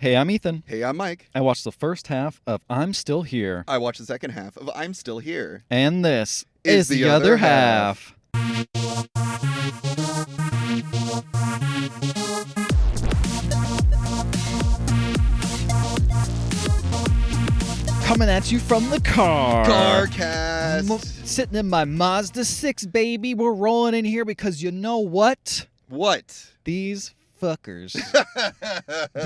Hey, I'm Ethan. Hey, I'm Mike. I watched the first half of I'm Still Here. I watched the second half of I'm Still Here. And this is the other half. Coming at you from the car. Carcast. Sitting in my Mazda 6, baby. We're rolling in here because you know what? What? These fuckers.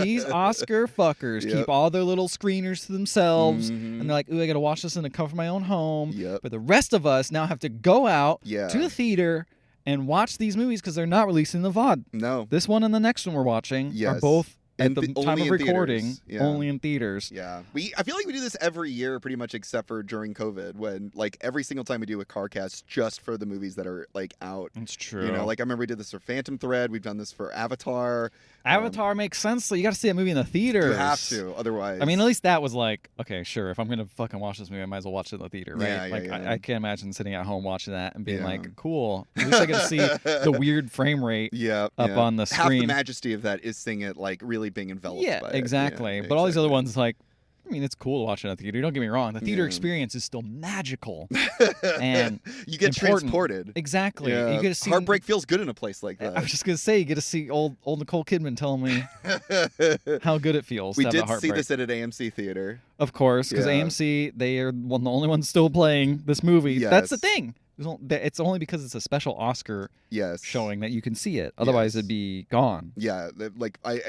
These Oscar fuckers keep all their little screeners to themselves. And they're like, ooh, I got to watch this in the comfort of my own home. Yep. But the rest of us now have to go out to the theater and watch these movies because they're not releasing the VOD. No. This one and the next one we're watching are both at the time of recording, only in theaters. Yeah. I feel like we do this every year pretty much except for during COVID when like every single time we do a Carcast just for the movies that are like out. That's true. You know, like I remember we did this for Phantom Thread. We've done this for Avatar. Avatar makes sense. So you got to see a movie in the theaters. You have to. Otherwise. I mean, at least that was like, okay, sure. If I'm going to fucking watch this movie, I might as well watch it in the theater, right? Yeah, I can't imagine sitting at home watching that and being like, cool. At least I get to see the weird frame rate up on the screen. Half the majesty of that is seeing it like really being enveloped by it. Exactly. But all these other ones, like, I mean, it's cool to watch it in a theater. Don't get me wrong. The theater experience is still magical. And you get transported. Exactly. Yeah. You get to see heartbreak feels good in a place like that. I was just going to say, you get to see old Nicole Kidman telling me how good it feels. We to have did a heartbreak. see this at an AMC theater. Of course, because AMC, they are the only ones still playing this movie. Yes. That's the thing. It's only because it's a special Oscar showing that you can see it. Otherwise, it'd be gone. Yeah, like I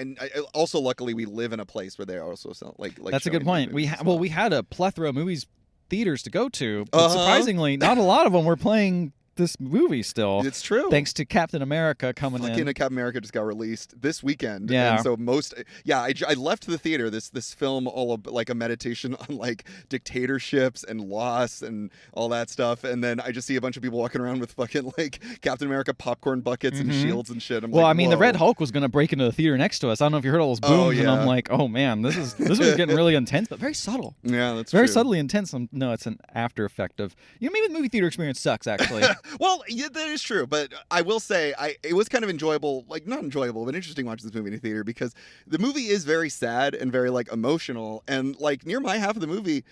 also luckily we live in a place where they also sell like. That's a good point. We had a plethora of movies theaters to go to, but surprisingly, not a lot of them were playing this movie still. It's true. Thanks to Captain America coming in. Captain America just got released this weekend. Yeah. And so I left the theater, this film all like a meditation on like dictatorships and loss and all that stuff. And then I just see a bunch of people walking around with fucking like Captain America popcorn buckets and shields and shit. I mean, the Red Hulk was going to break into the theater next to us. I don't know if you heard all those booms. And I'm like, oh man, this was getting really intense, but very subtle. Yeah, that's very true. subtly intense. No, it's an after effect of, maybe the movie theater experience sucks actually. Well, yeah, that is true, but I will say it was kind of enjoyable, like not enjoyable, but interesting watching this movie in a theater because the movie is very sad and very like emotional, and like near my half of the movie,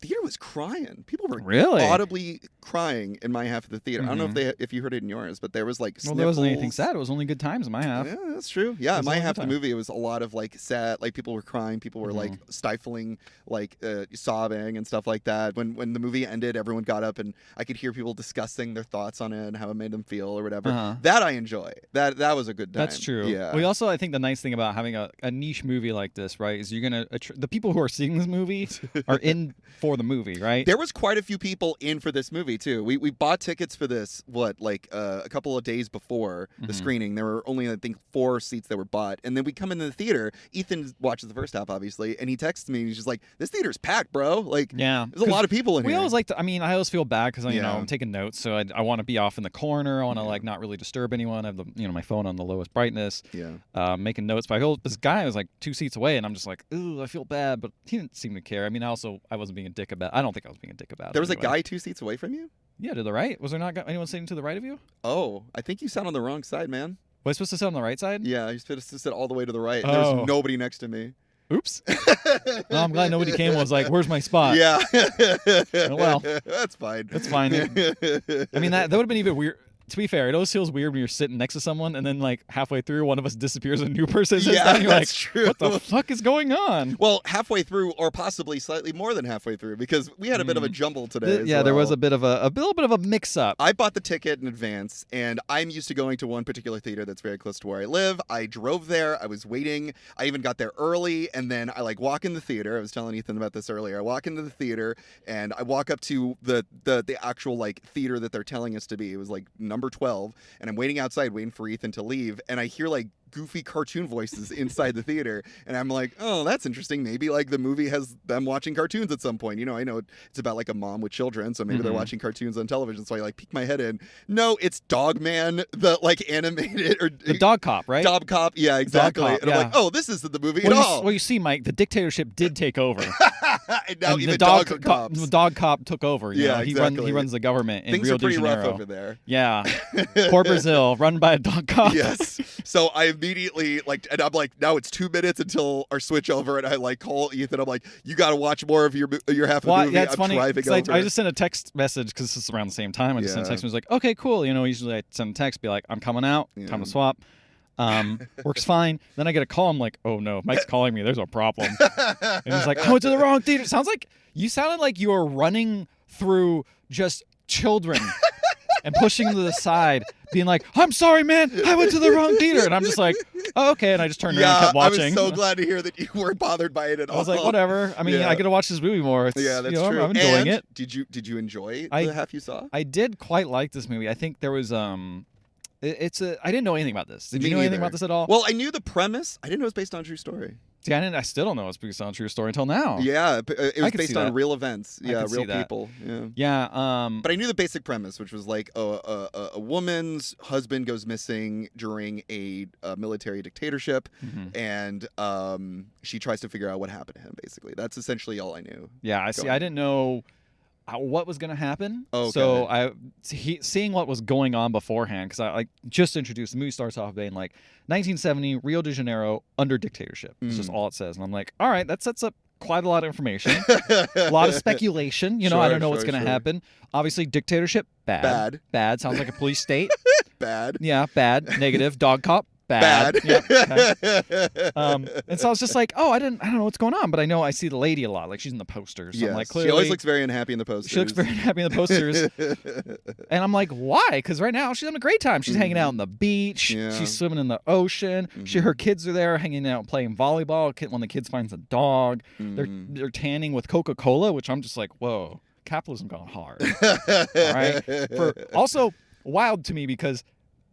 the theater was crying. People were really audibly crying in my half of the theater. I don't know if you heard it in yours, but there was like sniffles. Well, there wasn't anything sad. It was only good times in my half. Yeah, that's true. Yeah, my half of the movie, it was a lot of like sad, like people were crying, people were like stifling, like sobbing and stuff like that. When the movie ended, everyone got up and I could hear people discussing their thoughts on it and how it made them feel or whatever. That I enjoy. That was a good time. That's true. Yeah. We also, I think the nice thing about having a niche movie like this, right, is you're gonna the people who are seeing this movie are in for the movie, right? There was quite a few people in for this movie too. We bought tickets for this a couple of days before the screening. There were only I think 4 seats that were bought, and then we come into the theater. Ethan watches the first half obviously, and he texts me and he's just like, "This theater's packed, bro. Like, there's a lot of people in here." We always like to. I mean, I always feel bad because I'm taking notes, so I want to be off in the corner. I want to like not really disturb anyone. I have the my phone on the lowest brightness. Making notes. But I feel this guy was like 2 seats away, and I'm just like, ooh, I feel bad, but he didn't seem to care. I mean, I wasn't being a dick about. I don't think I was being a dick about it. There was a guy 2 seats away from you? Yeah, to the right. Was there not anyone sitting to the right of you? Oh, I think you sat on the wrong side, man. Was I supposed to sit on the right side? Yeah, you're supposed to sit all the way to the right. There's nobody next to me. Oops. Well, I'm glad nobody came and was like, where's my spot? Yeah. Oh, well. That's fine. That's fine. I mean, that would have been even weird. To be fair, it always feels weird when you're sitting next to someone and then like halfway through one of us disappears and a new person sits down and you're that's like, true. What the fuck is going on? Well, halfway through or possibly slightly more than halfway through because we had a bit of a jumble today. There was a little bit of a mix up. I bought the ticket in advance and I'm used to going to one particular theater that's very close to where I live. I drove there. I was waiting. I even got there early and then I like walk in the theater. I was telling Ethan about this earlier. I walk into the theater and I walk up to the actual like theater that they're telling us to be. It was like number 12. And I'm waiting outside, waiting for Ethan to leave, and I hear like goofy cartoon voices inside the theater, and I'm like, oh, that's interesting. Maybe like the movie has them watching cartoons at some point. I know it's about like a mom with children, so maybe they're watching cartoons on television. So I like peek my head in. No, it's Dogman, the like animated or the Dog Cop, right? Dog Cop, yeah, exactly. Dog Cop, and I'm like, oh, this isn't the movie at all. Well, you see, Mike, the dictatorship did take over. And now and even the dogs are cops. the dog cop took over. You know? Exactly. He runs the government in Things Rio are pretty de Janeiro. rough over there. Yeah, poor Brazil, run by a dog cop. Yes. So I immediately and I'm like, now it's 2 minutes until our switch over, and I like call Ethan. I'm like, you got to watch more of your half of the movie. Yeah, it's I'm funny. driving over. I just sent a text message because this is around the same time. I just sent a text message like, okay, cool. You know, usually I send a text, be like, I'm coming out. Time to swap. Works fine. Then I get a call. I'm like, oh no, Mike's calling me. There's a problem. And he's like, I went to the wrong theater. Sounds like you sounded like you were running through just children and pushing them to the side, being like, I'm sorry, man, I went to the wrong theater. And I'm just like, oh, okay. And I just turned around and kept watching. I was so glad to hear that you weren't bothered by it at all. I was like, whatever. I mean, I get to watch this movie more. It's, that's true. I'm enjoying it. Did you enjoy the half you saw? I did quite like this movie. I think there was I didn't know anything about this. Did you know anything about this at all? Well, I knew the premise. I didn't know it was based on a true story. See, I still don't know it's based on a true story until now. Yeah, it was based on real events. Yeah, real people. Yeah. But I knew the basic premise, which was like a woman's husband goes missing during a military dictatorship, and she tries to figure out what happened to him. Basically, that's essentially all I knew. Yeah, I see. I didn't know what was going to happen. Okay. So seeing what was going on beforehand, because I just introduced, the movie starts off being like 1970 Rio de Janeiro under dictatorship. It's just all it says. And I'm like, all right, that sets up quite a lot of information, a lot of speculation. You know, I don't know what's going to happen. Obviously, dictatorship, bad. Sounds like a police state. Bad. Yeah, bad. Negative. Dog cop. Bad. Yeah, okay. And so I was just like, I don't know what's going on, but I see the lady a lot. Like she's in the posters. So I'm like, clearly, she always looks very unhappy in the posters. She looks very unhappy in the posters. And I'm like, why? Because right now she's having a great time. She's hanging out on the beach. Yeah. She's swimming in the ocean. Her kids are there hanging out playing volleyball. When the kids finds a dog, they're tanning with Coca-Cola, which I'm just like, whoa, capitalism gone hard. All right. Also wild to me because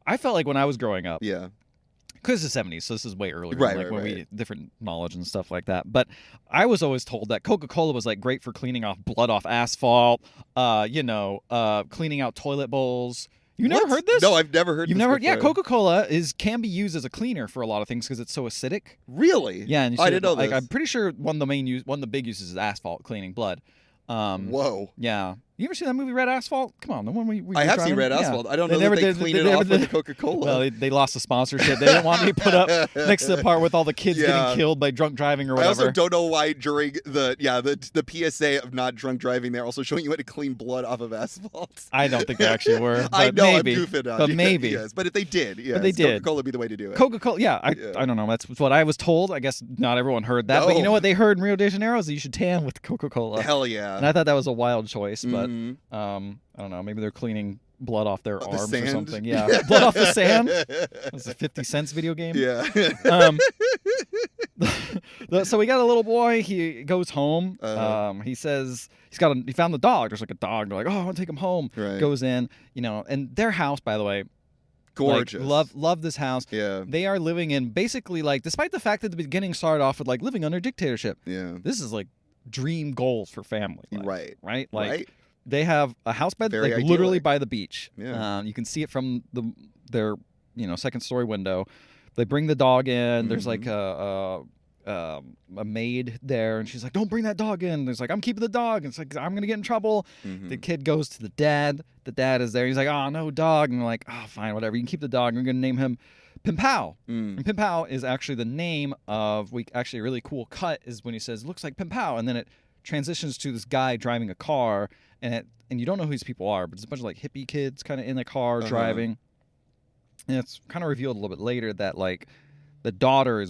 I felt like when I was growing up. Yeah. Because it's the 70s, so this is way earlier, when we different knowledge and stuff like that. But I was always told that Coca-Cola was like great for cleaning off blood off asphalt, cleaning out toilet bowls. You never heard this? No, I've never heard. You've never heard? Yeah, Coca-Cola can be used as a cleaner for a lot of things because it's so acidic. Really? Yeah, and I didn't know this. I'm pretty sure one of the big uses is asphalt cleaning blood. Whoa. Yeah. You ever seen that movie Red Asphalt? Come on, the one we I have seen Red Asphalt. I don't know that they clean it off with the Coca-Cola. Well, they lost the sponsorship. They didn't want me to put up next to the part with all the kids getting killed by drunk driving or whatever. I also don't know why during the PSA of not drunk driving, they're also showing you how to clean blood off of asphalt. I don't think they actually were. But I know, maybe. I'm goofing on. But maybe. Yes, but if they did, yes, but they did. Coca-Cola would be the way to do it. Coca-Cola, I don't know. That's what I was told. I guess not everyone heard that. No. But you know what they heard in Rio de Janeiro is that you should tan with Coca-Cola. Hell yeah. And I thought that was a wild choice, but I don't know. Maybe they're cleaning blood off their arms or something. Yeah, blood off the sand. That's a 50 cents video game. Yeah. So we got a little boy. He goes home. He says he found the dog. There's like a dog. They're like, I want to take him home. Right. Goes in. And their house, by the way, gorgeous. Love this house. Yeah. They are living in basically despite the fact that the beginning started off with living under dictatorship. Yeah. This is dream goals for family. Right. Right. They have a house literally by the beach. Yeah. You can see it from their second story window. They bring the dog in. There's a maid there, and she's like, "Don't bring that dog in." There's I'm keeping the dog. And it's like, I'm gonna get in trouble. The kid goes to the dad. The dad is there. He's like, "Oh, no dog." And they're like, "Oh, fine, whatever. You can keep the dog. We're gonna name him Pimpao." And Pimpao is actually the name of a really cool cut is when he says, "Looks like Pimpao," and then it transitions to this guy driving a car. And you don't know who these people are, but it's a bunch of hippie kids kind of in the car driving. And it's kind of revealed a little bit later that the daughter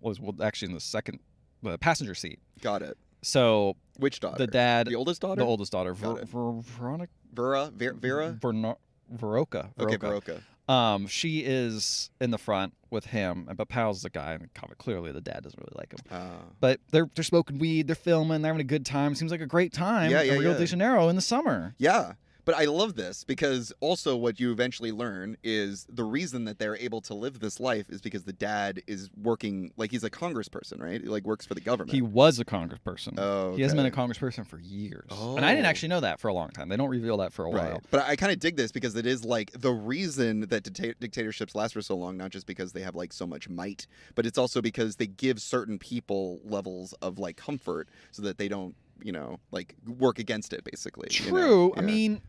was actually in the passenger seat. Got it. So which daughter? The dad. The oldest daughter? The oldest daughter. Veronica? Vera? Veroka. Okay, Veroka. She is in the front with him, but Powell's the guy, and clearly the dad doesn't really like him. But they're smoking weed, they're filming, they're having a good time. Seems like a great time in Rio de Janeiro in the summer. Yeah. But I love this because also what you eventually learn is the reason that they're able to live this life is because the dad is working, he's a congressperson, right? He works for the government. He was a congressperson. Oh, okay. He hasn't been a congressperson for years. Oh. And I didn't actually know that for a long time. They don't reveal that for a while. But I kind of dig this because it is the reason that dictatorships last for so long, not just because they have so much might, but it's also because they give certain people levels of comfort so that they don't like work against it, basically. True. Yeah. I mean,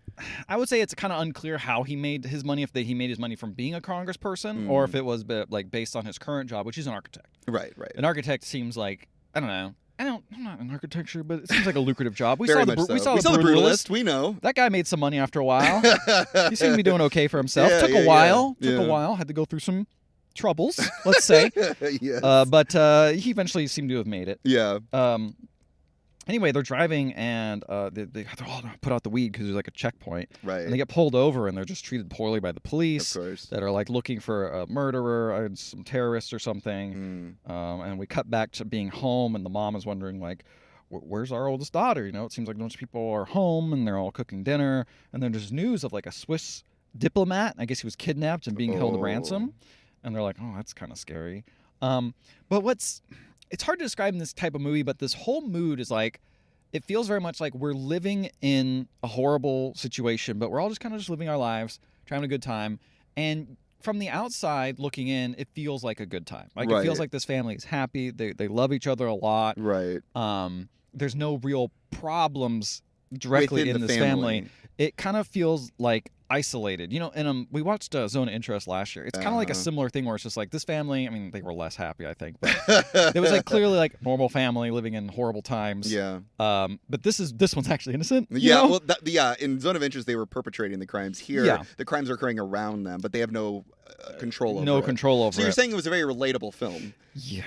I would say it's kind of unclear how he made his money, if he made his money from being a congressperson or if it was like based on his current job, which is an architect. Right. An architect seems like, I don't know. I'm not in architecture, but it seems like a lucrative job. We Very saw much the so. we saw We the saw The Brutalist. We know. That guy made some money after a while. He seemed to be doing okay for himself. Yeah, Took a while. Had to go through some troubles, let's say. Yes. But he eventually seemed to have made it. Yeah. Anyway, they're driving and they put out the weed because there's like a checkpoint. Right. And they get pulled over and they're just treated poorly by the police. Of course. That are like looking for a murderer or some terrorists or something. And we cut back to being home and the mom is wondering like, where's our oldest daughter? It seems like a bunch of people are home and they're all cooking dinner. And then there's news of like a Swiss diplomat. I guess he was kidnapped and being held ransom. And they're like, oh, that's kind of scary. But it's hard to describe in this type of movie, but this whole mood is like, it feels very much like we're living in a horrible situation, but we're all just kind of just living our lives, trying a good time. And from the outside looking in, it feels like a good time. Like it feels like this family is happy. They love each other a lot. Right. There's no real problems directly in this family. It kind of feels like isolated, and we watched Zone of Interest last year. It's kind of like a similar thing where it's just like this family, I mean, they were less happy, I think, but it was like clearly like normal family living in horrible times. Yeah. But this one's actually innocent. Yeah. Well, in Zone of Interest, they were perpetrating the crimes. Here, the crimes are occurring around them, but they have no control over it. So you're saying it was a very relatable film. Yeah.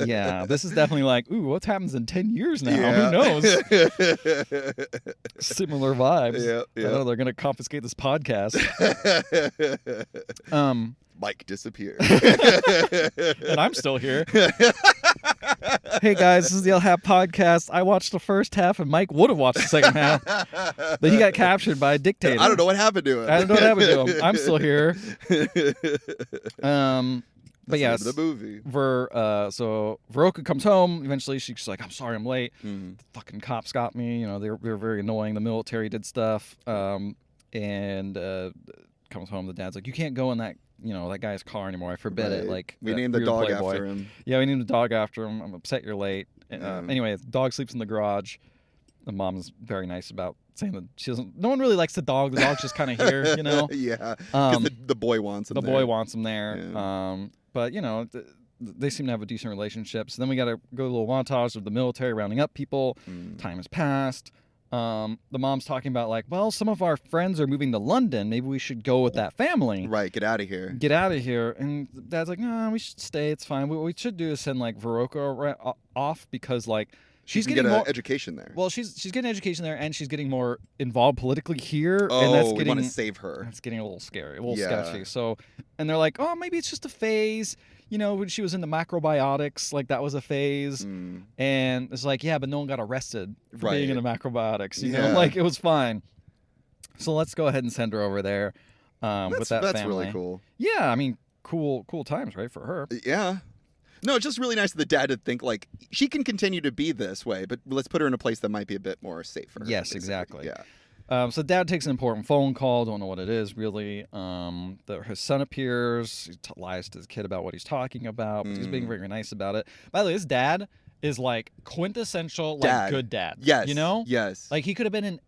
Yeah. This is definitely like, ooh, what happens in 10 years now? Yeah. Who knows? Similar vibes. Yeah. I know they're going to confiscate this podcast. Mike disappeared. And I'm still here. Hey guys, this is the LHAP podcast. I watched the first half and Mike would have watched the second half. But he got captured by a dictator. I don't know what happened to him. I'm still here. But yes, the movie. So Veroka comes home. Eventually, she's like, "I'm sorry, I'm late. The fucking cops got me. They were very annoying. The military did stuff." And comes home. The dad's like, "You can't go in that that guy's car anymore. I forbid it. Like we named the dog after him. Yeah, we named the dog after him. I'm upset you're late." Anyway, the dog sleeps in the garage. The mom's very nice about saying that she doesn't. No one really likes the dog. The dog's just kind of here, Yeah, because the boy wants him. The boy wants him there. Yeah. But they seem to have a decent relationship. So then we got to go to a little montage of the military rounding up people. Time has passed. The mom's talking about like, well, some of our friends are moving to London. Maybe we should go with that family. Right, get out of here. And Dad's like, no, we should stay. It's fine. What we should do is send like Veroka off because like she's getting more education there. Well, she's getting education there, and she's getting more involved politically here. Oh, and that's we want to save her. That's getting a little scary, a little sketchy. So, and they're like, oh, maybe it's just a phase. When she was into macrobiotics, like that was a phase. And it's like, yeah, but no one got arrested for being into macrobiotics. Like it was fine. So let's go ahead and send her over there with that family. That's really cool. Yeah, I mean, cool times, right, for her. Yeah. No, it's just really nice of the dad to think like she can continue to be this way, but let's put her in a place that might be a bit more safer. Yes, basically. Exactly. Yeah. So Dad takes an important phone call. Don't know what it is really. His son appears. He lies to his kid about what he's talking about. But he's being very nice about it. By the way, his dad is like quintessential good dad. Yes. Yes. Like he could have been in.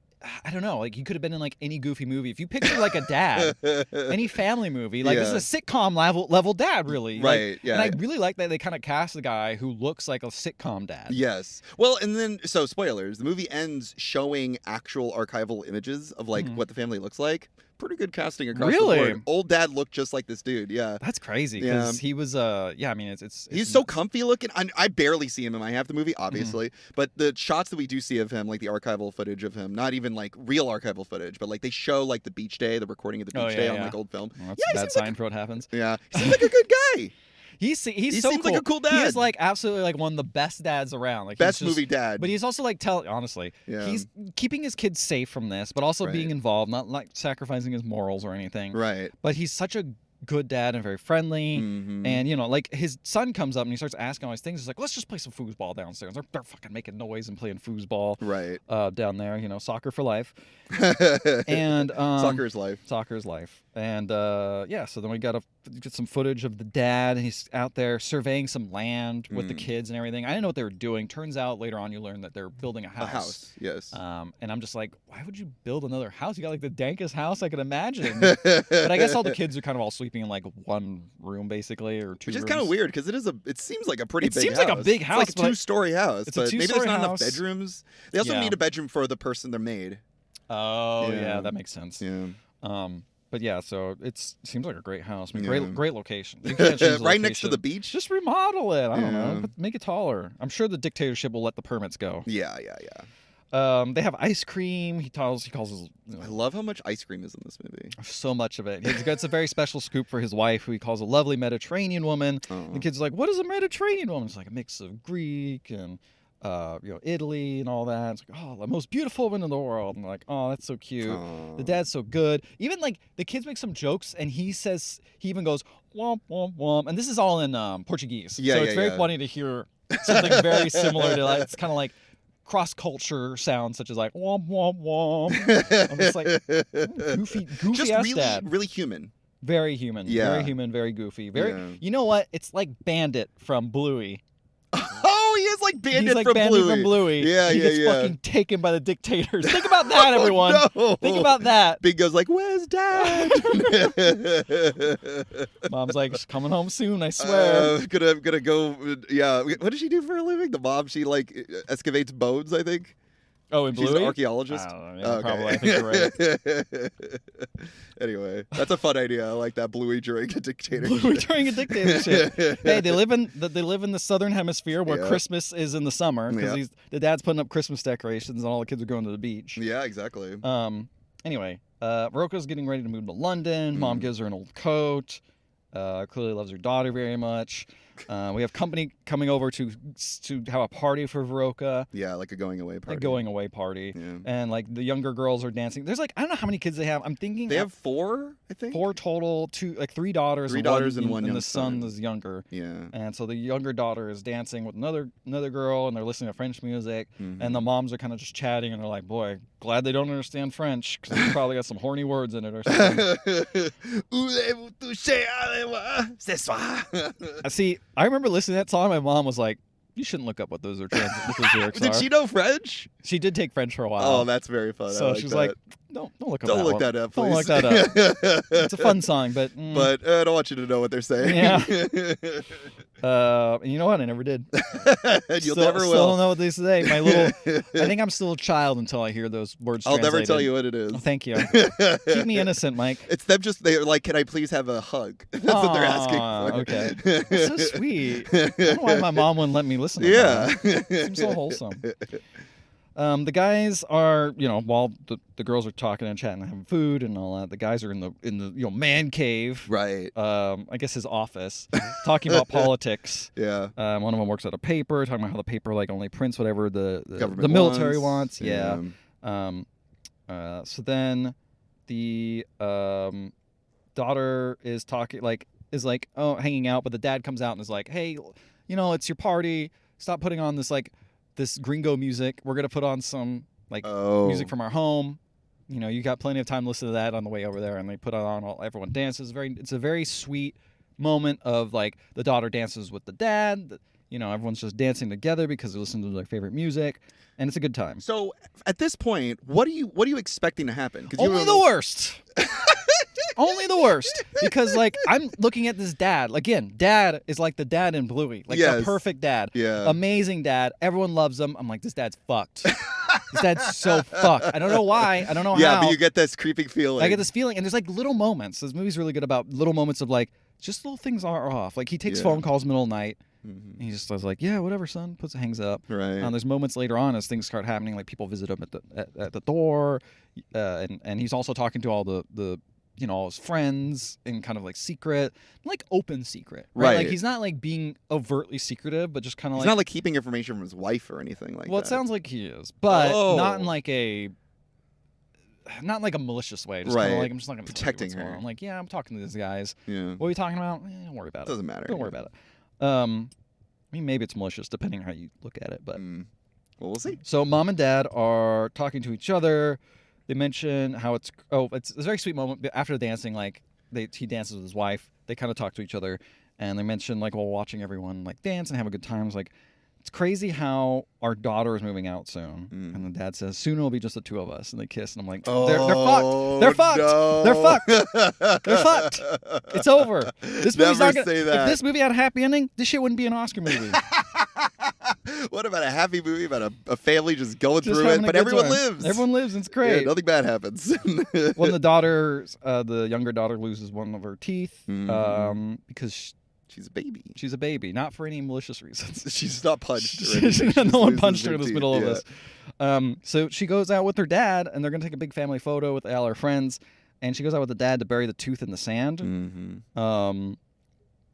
I don't know, like he could have been in like any goofy movie. If you picture like a dad, any family movie, like this is a sitcom level dad, really. Right, like, yeah. And I really like that they kind of cast a guy who looks like a sitcom dad. Yes. Well, and then, so spoilers, the movie ends showing actual archival images of like what the family looks like. Pretty good casting across the board. Old dad looked just like this dude, yeah. That's crazy, because he was, I mean, it's he's so comfy looking. I barely see him in half the movie, obviously, but the shots that we do see of him, like the archival footage of him, not even like real archival footage, but like they show like the beach day, the recording of the beach day on like old film. Well, that's a bad sign for what happens. Yeah, he seems like a good guy. He so seems cool. Like a cool dad. He is like absolutely like one of the best dads around. Like best movie dad. But he's also like honestly, he's keeping his kids safe from this, but also being involved, not like sacrificing his morals or anything. Right. But he's such a good dad and very friendly. Mm-hmm. And, you know, like his son comes up and he starts asking all these things. He's like, let's just play some foosball downstairs. They're fucking making noise and playing foosball down there, you know, soccer for life. And soccer is life. Soccer is life. And yeah, so then we got to get some footage of the dad, and he's out there surveying some land with the kids and everything. I didn't know what they were doing. Turns out later on you learn that they're building a house. A house, yes. And I'm just like, why would you build another house? You got like the dankest house I could imagine. But I guess all the kids are kind of all sleeping in like one room basically, or two rooms. Which is kind of weird because it seems like a pretty big house. It seems like a big house. It's like a 2-story house. It's but a 2-story maybe there's not house. enough bedrooms. They also need a bedroom for the person they're made. Oh, yeah, that makes sense. Yeah. But yeah, so it seems like a great house. I mean, great location. You can't change the right location. next to the beach. Just remodel it. I don't know. Make it taller. I'm sure the dictatorship will let the permits go. Yeah. They have ice cream. He calls his. I love how much ice cream is in this movie. So much of it. It's a very special scoop for his wife, who he calls a lovely Mediterranean woman. The kid's like, "What is a Mediterranean woman?" It's like a mix of Greek and Italy and all that. It's like, oh, the most beautiful woman in the world. And like, oh, that's so cute. The dad's so good. Even like the kids make some jokes, and he even goes womp womp womp, and this is all in Portuguese. So it's very funny to hear something very similar to that. It's kind of like cross-culture sounds such as like womp womp womp. I'm just like goofy just ass really, dad. really human. Very human. Yeah. Very human. Very goofy. You know what? It's like Bandit from Bluey. Oh, he is like Bandit, like from, Bandit Bluey. from Bluey. He gets fucking taken by the dictators. Think about that, everyone. No. Think about that. Big goes like, "Where's Dad?" Mom's like, "She's coming home soon, I swear." Gonna go. Yeah. What does she do for a living? The mom, she like excavates bones, I think. Oh, in Bluey? She's an archaeologist? I don't know. Yeah, probably. I think you're right. Anyway, that's a fun idea. I like that. Bluey during a dictatorship. Bluey during a dictatorship. Hey, they live in the southern hemisphere where Christmas is in the summer, because the dad's putting up Christmas decorations and all the kids are going to the beach. Yeah, exactly. Anyway, Rocco's getting ready to move to London. Mom gives her an old coat. Clearly loves her daughter very much. We have company coming over to have a party for Veroka. Yeah, like a going away party. A going away party. Yeah. And like the younger girls are dancing. There's like, I don't know how many kids they have. I'm thinking they have 4, I think. 4 total, 3 daughters. 3 daughters and one and young the son is younger. Yeah. And so the younger daughter is dancing with another girl, and they're listening to French music. And the moms are kind of just chatting, and they're like, "Boy, glad they don't understand French, because they probably got some horny words in it or something." See, I remember listening to that song. My mom was like, "You shouldn't look up what those lyrics are." Did she know French? She did take French for a while. Oh, that's very fun. So she's like, "Don't look up. Don't look that up, please. Don't look that up." It's a fun song, but I don't want you to know what they're saying. Yeah. You know what? I never did. You'll never will. Still don't know what they say. I think I'm still a child until I hear those words. I'll never tell you what it is. Oh, thank you. Keep me innocent, Mike. It's them they're like, "Can I please have a hug?" That's what they're asking for. Okay. That's so sweet. I don't know why my mom wouldn't let me listen to that. It seems so wholesome. The guys are, while the girls are talking and chatting and having food and all that, the guys are in the man cave. Right. I guess his office, talking about politics. Yeah. One of them works at a paper, talking about how the paper like only prints whatever the military wants. Yeah. So then the daughter is talking hanging out, but the dad comes out and is like, "Hey, it's your party. Stop putting on this gringo music. We're gonna put on some music from our home. You got plenty of time to listen to that on the way over there." And they put it on. Everyone dances. It's a very sweet moment of like the daughter dances with the dad. Everyone's just dancing together because they listen to their favorite music, and it's a good time. So at this point, what are you expecting to happen? Only the worst. Only the worst, because I'm looking at this dad. Again, dad is like the dad in Bluey, the perfect dad, amazing dad. Everyone loves him. I'm like, this dad's fucked. This dad's so fucked. I don't know why. I don't know how. Yeah, but you get this creeping feeling. I get this feeling, and there's little moments. This movie's really good about little moments of just little things are off. He takes phone calls middle of the night. Mm-hmm. He just was like, "Yeah, whatever, son." Hangs up. Right. There's moments later on as things start happening, like people visit him at the door, and he's also talking to all the all his friends in kind of secret, open secret, right? He's not being overtly secretive, but just kind of he's not keeping information from his wife or anything like that. Well, it sounds like he is, but not in not like a malicious way. Just right. like, I'm just not going to protecting her. I'm like, yeah, I'm talking to these guys. Yeah. What are you talking about? Don't worry about it. Doesn't matter. Don't worry about it. I mean, maybe it's malicious depending on how you look at it, but well, we'll see. So mom and dad are talking to each other. They mention how it's a very sweet moment after dancing. Like he dances with his wife. They kind of talk to each other, and they mention like while watching everyone like dance and have a good time. It's like it's crazy how our daughter is moving out soon, and the dad says soon it'll be just the two of us, and they kiss, and I'm like, they're fucked. No. They're fucked. They're fucked. It's over. This movie's not gonna, say that. If this movie had a happy ending, this shit wouldn't be an Oscar movie. What about a happy movie about a family just going through it, but everyone lives? Everyone lives, and it's great. Yeah, nothing bad happens. When the younger daughter loses one of her teeth because she's a baby. She's a baby, not for any malicious reasons. She's not punched. No one punched her in the middle of this. So she goes out with her dad, and they're going to take a big family photo with all her friends. And she goes out with the dad to bury the tooth in the sand.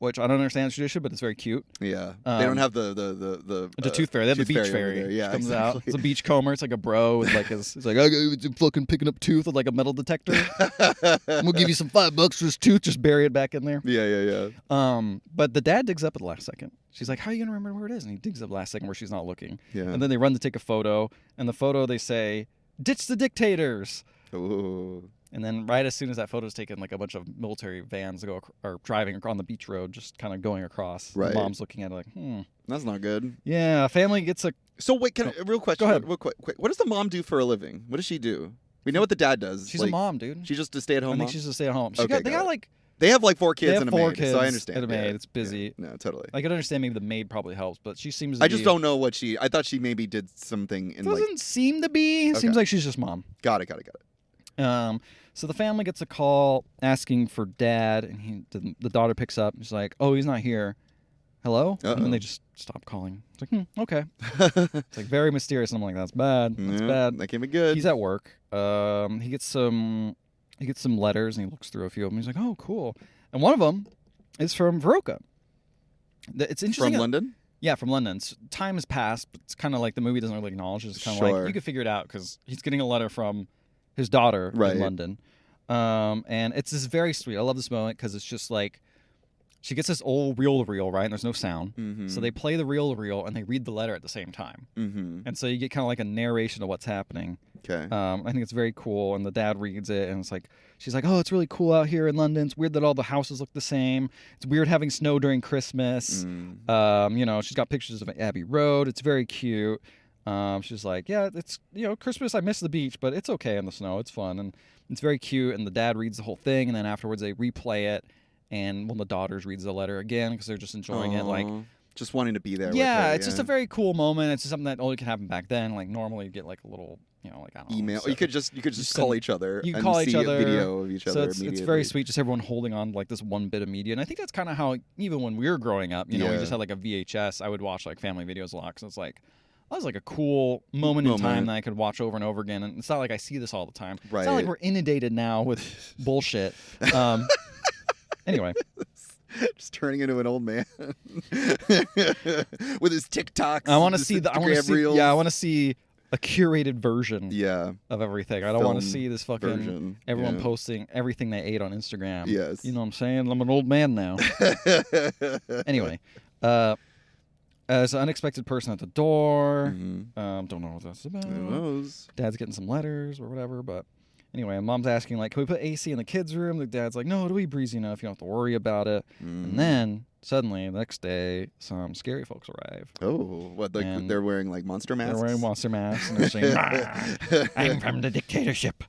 Which I don't understand the tradition, but it's very cute. Yeah, they don't have the tooth fairy. They have the beach fairy. Yeah, comes out. It's a beach comber. It's like a bro with like his. It's like I'm fucking picking up tooth with like a metal detector. I'm gonna give you some $5 for this tooth. Just bury it back in there. Yeah. But the dad digs up at the last second. She's like, "How are you gonna remember where it is?" And he digs up last second where she's not looking. Yeah. And then they run to take a photo, and the photo they say, "Ditch the dictators." Ooh. And then right as soon as that photo is taken, like a bunch of military vans are driving on the beach road, just kind of going across. Right. The mom's looking at it like, That's not good. Yeah, family gets a... So wait, real question. Go ahead. Real quick. What does the mom do for a living? What does she do? We know what the dad does. She's a mom, dude. She's just a stay-at-home mom? I think she's a stay-at-home. Okay, they have like 4 kids and a maid, 4 kids so I understand. And a maid. Yeah. It's busy. Yeah. No, totally. I could understand maybe the maid probably helps, but she seems to I just don't know what I thought she maybe did something in Doesn't seem to be. Okay. Seems like she's just mom. Got it. So the family gets a call asking for dad, and the daughter picks up. She's like, "Oh, he's not here. Hello?" Uh-oh. And then they just stop calling. It's like, okay. It's like very mysterious. And I'm like, that's bad. That's bad. That can't be good. He's at work. He gets some letters, and he looks through a few of them. He's like, "Oh, cool." And one of them is from Veroka. It's interesting. From London? Yeah, from London. Time has passed, but it's kind of like the movie doesn't really acknowledge it. It's kind of like you could figure it out because he's getting a letter from his daughter in London. And it's just very sweet. I love this moment because it's just like she gets this old reel-to-reel, right? And there's no sound. Mm-hmm. So they play the reel-to-reel and they read the letter at the same time. Mm-hmm. And so you get kind of like a narration of what's happening. Okay. I think it's very cool. And the dad reads it and it's like, she's like, "Oh, it's really cool out here in London. It's weird that all the houses look the same. It's weird having snow during Christmas." She's got pictures of Abbey Road. It's very cute. She's like, "Yeah, it's, Christmas, I miss the beach, but it's okay in the snow. It's fun." And it's very cute. And the dad reads the whole thing. And then afterwards they replay it. And one of the daughters reads the letter again because they're just enjoying it. Like, just wanting to be there. Yeah, with her, it's just a very cool moment. It's just something that only can happen back then. Like normally you get like a little, I don't know. Email. So you could just call each other. You can call each other. A video of each other. So it's very sweet. Just everyone holding on to like this one bit of media. And I think that's kind of how even when we were growing up, we just had like a VHS. I would watch like family videos a lot because it's like, that was like a cool moment in time that I could watch over and over again. And it's not like I see this all the time. Right. It's not like we're inundated now with bullshit. Anyway. Just turning into an old man with his TikToks. I want to see I want to see a curated version of everything. I don't want to see this fucking everyone posting everything they ate on Instagram. Yes. You know what I'm saying? I'm an old man now. Anyway, there's an unexpected person at the door. Don't know what that's about. Who knows? Dad's getting some letters or whatever, but anyway, mom's asking, like, can we put AC in the kids' room? The dad's like, no, it'll be breezy enough. You don't have to worry about it. And then, suddenly, the next day, some scary folks arrive. Oh, what? They're wearing, like, monster masks? They're wearing monster masks, and they're saying, I'm from the dictatorship.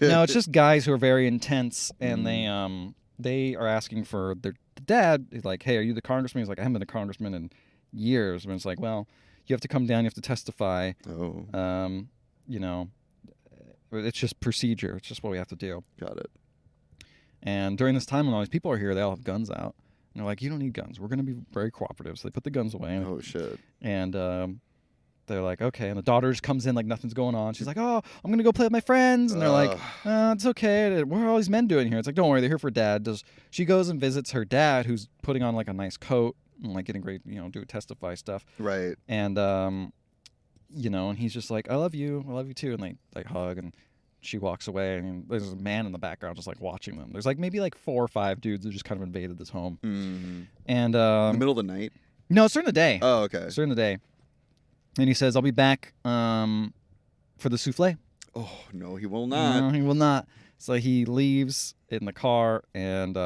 No, it's just guys who are very intense, and they are asking for the dad. He's like, hey, are you the congressman? He's like, I haven't been a congressman in years. And it's like, well, you have to come down. You have to testify. Oh. It's just procedure. It's just what we have to do. Got it. And during this time when all these people are here, they all have guns out. And they're like, you don't need guns. We're going to be very cooperative. So they put the guns away. Oh, shit. And they're like, okay. And the daughter just comes in like nothing's going on. She's like, oh, I'm going to go play with my friends. And they're like, it's okay. What are all these men doing here? It's like, don't worry. They're here for dad. She goes and visits her dad, who's putting on like a nice coat and like getting great, do testify stuff. Right. And, and he's just like, I love you too. And they like hug and she walks away, and there's a man in the background just like watching them. There's like maybe like 4 or 5 dudes that just kind of invaded this home. Mm-hmm. And in the middle of the night? No, it's during the day. Oh, okay. It's during the day. And he says, I'll be back for the souffle. Oh, no, he will not. No, he will not. So he leaves in the car, and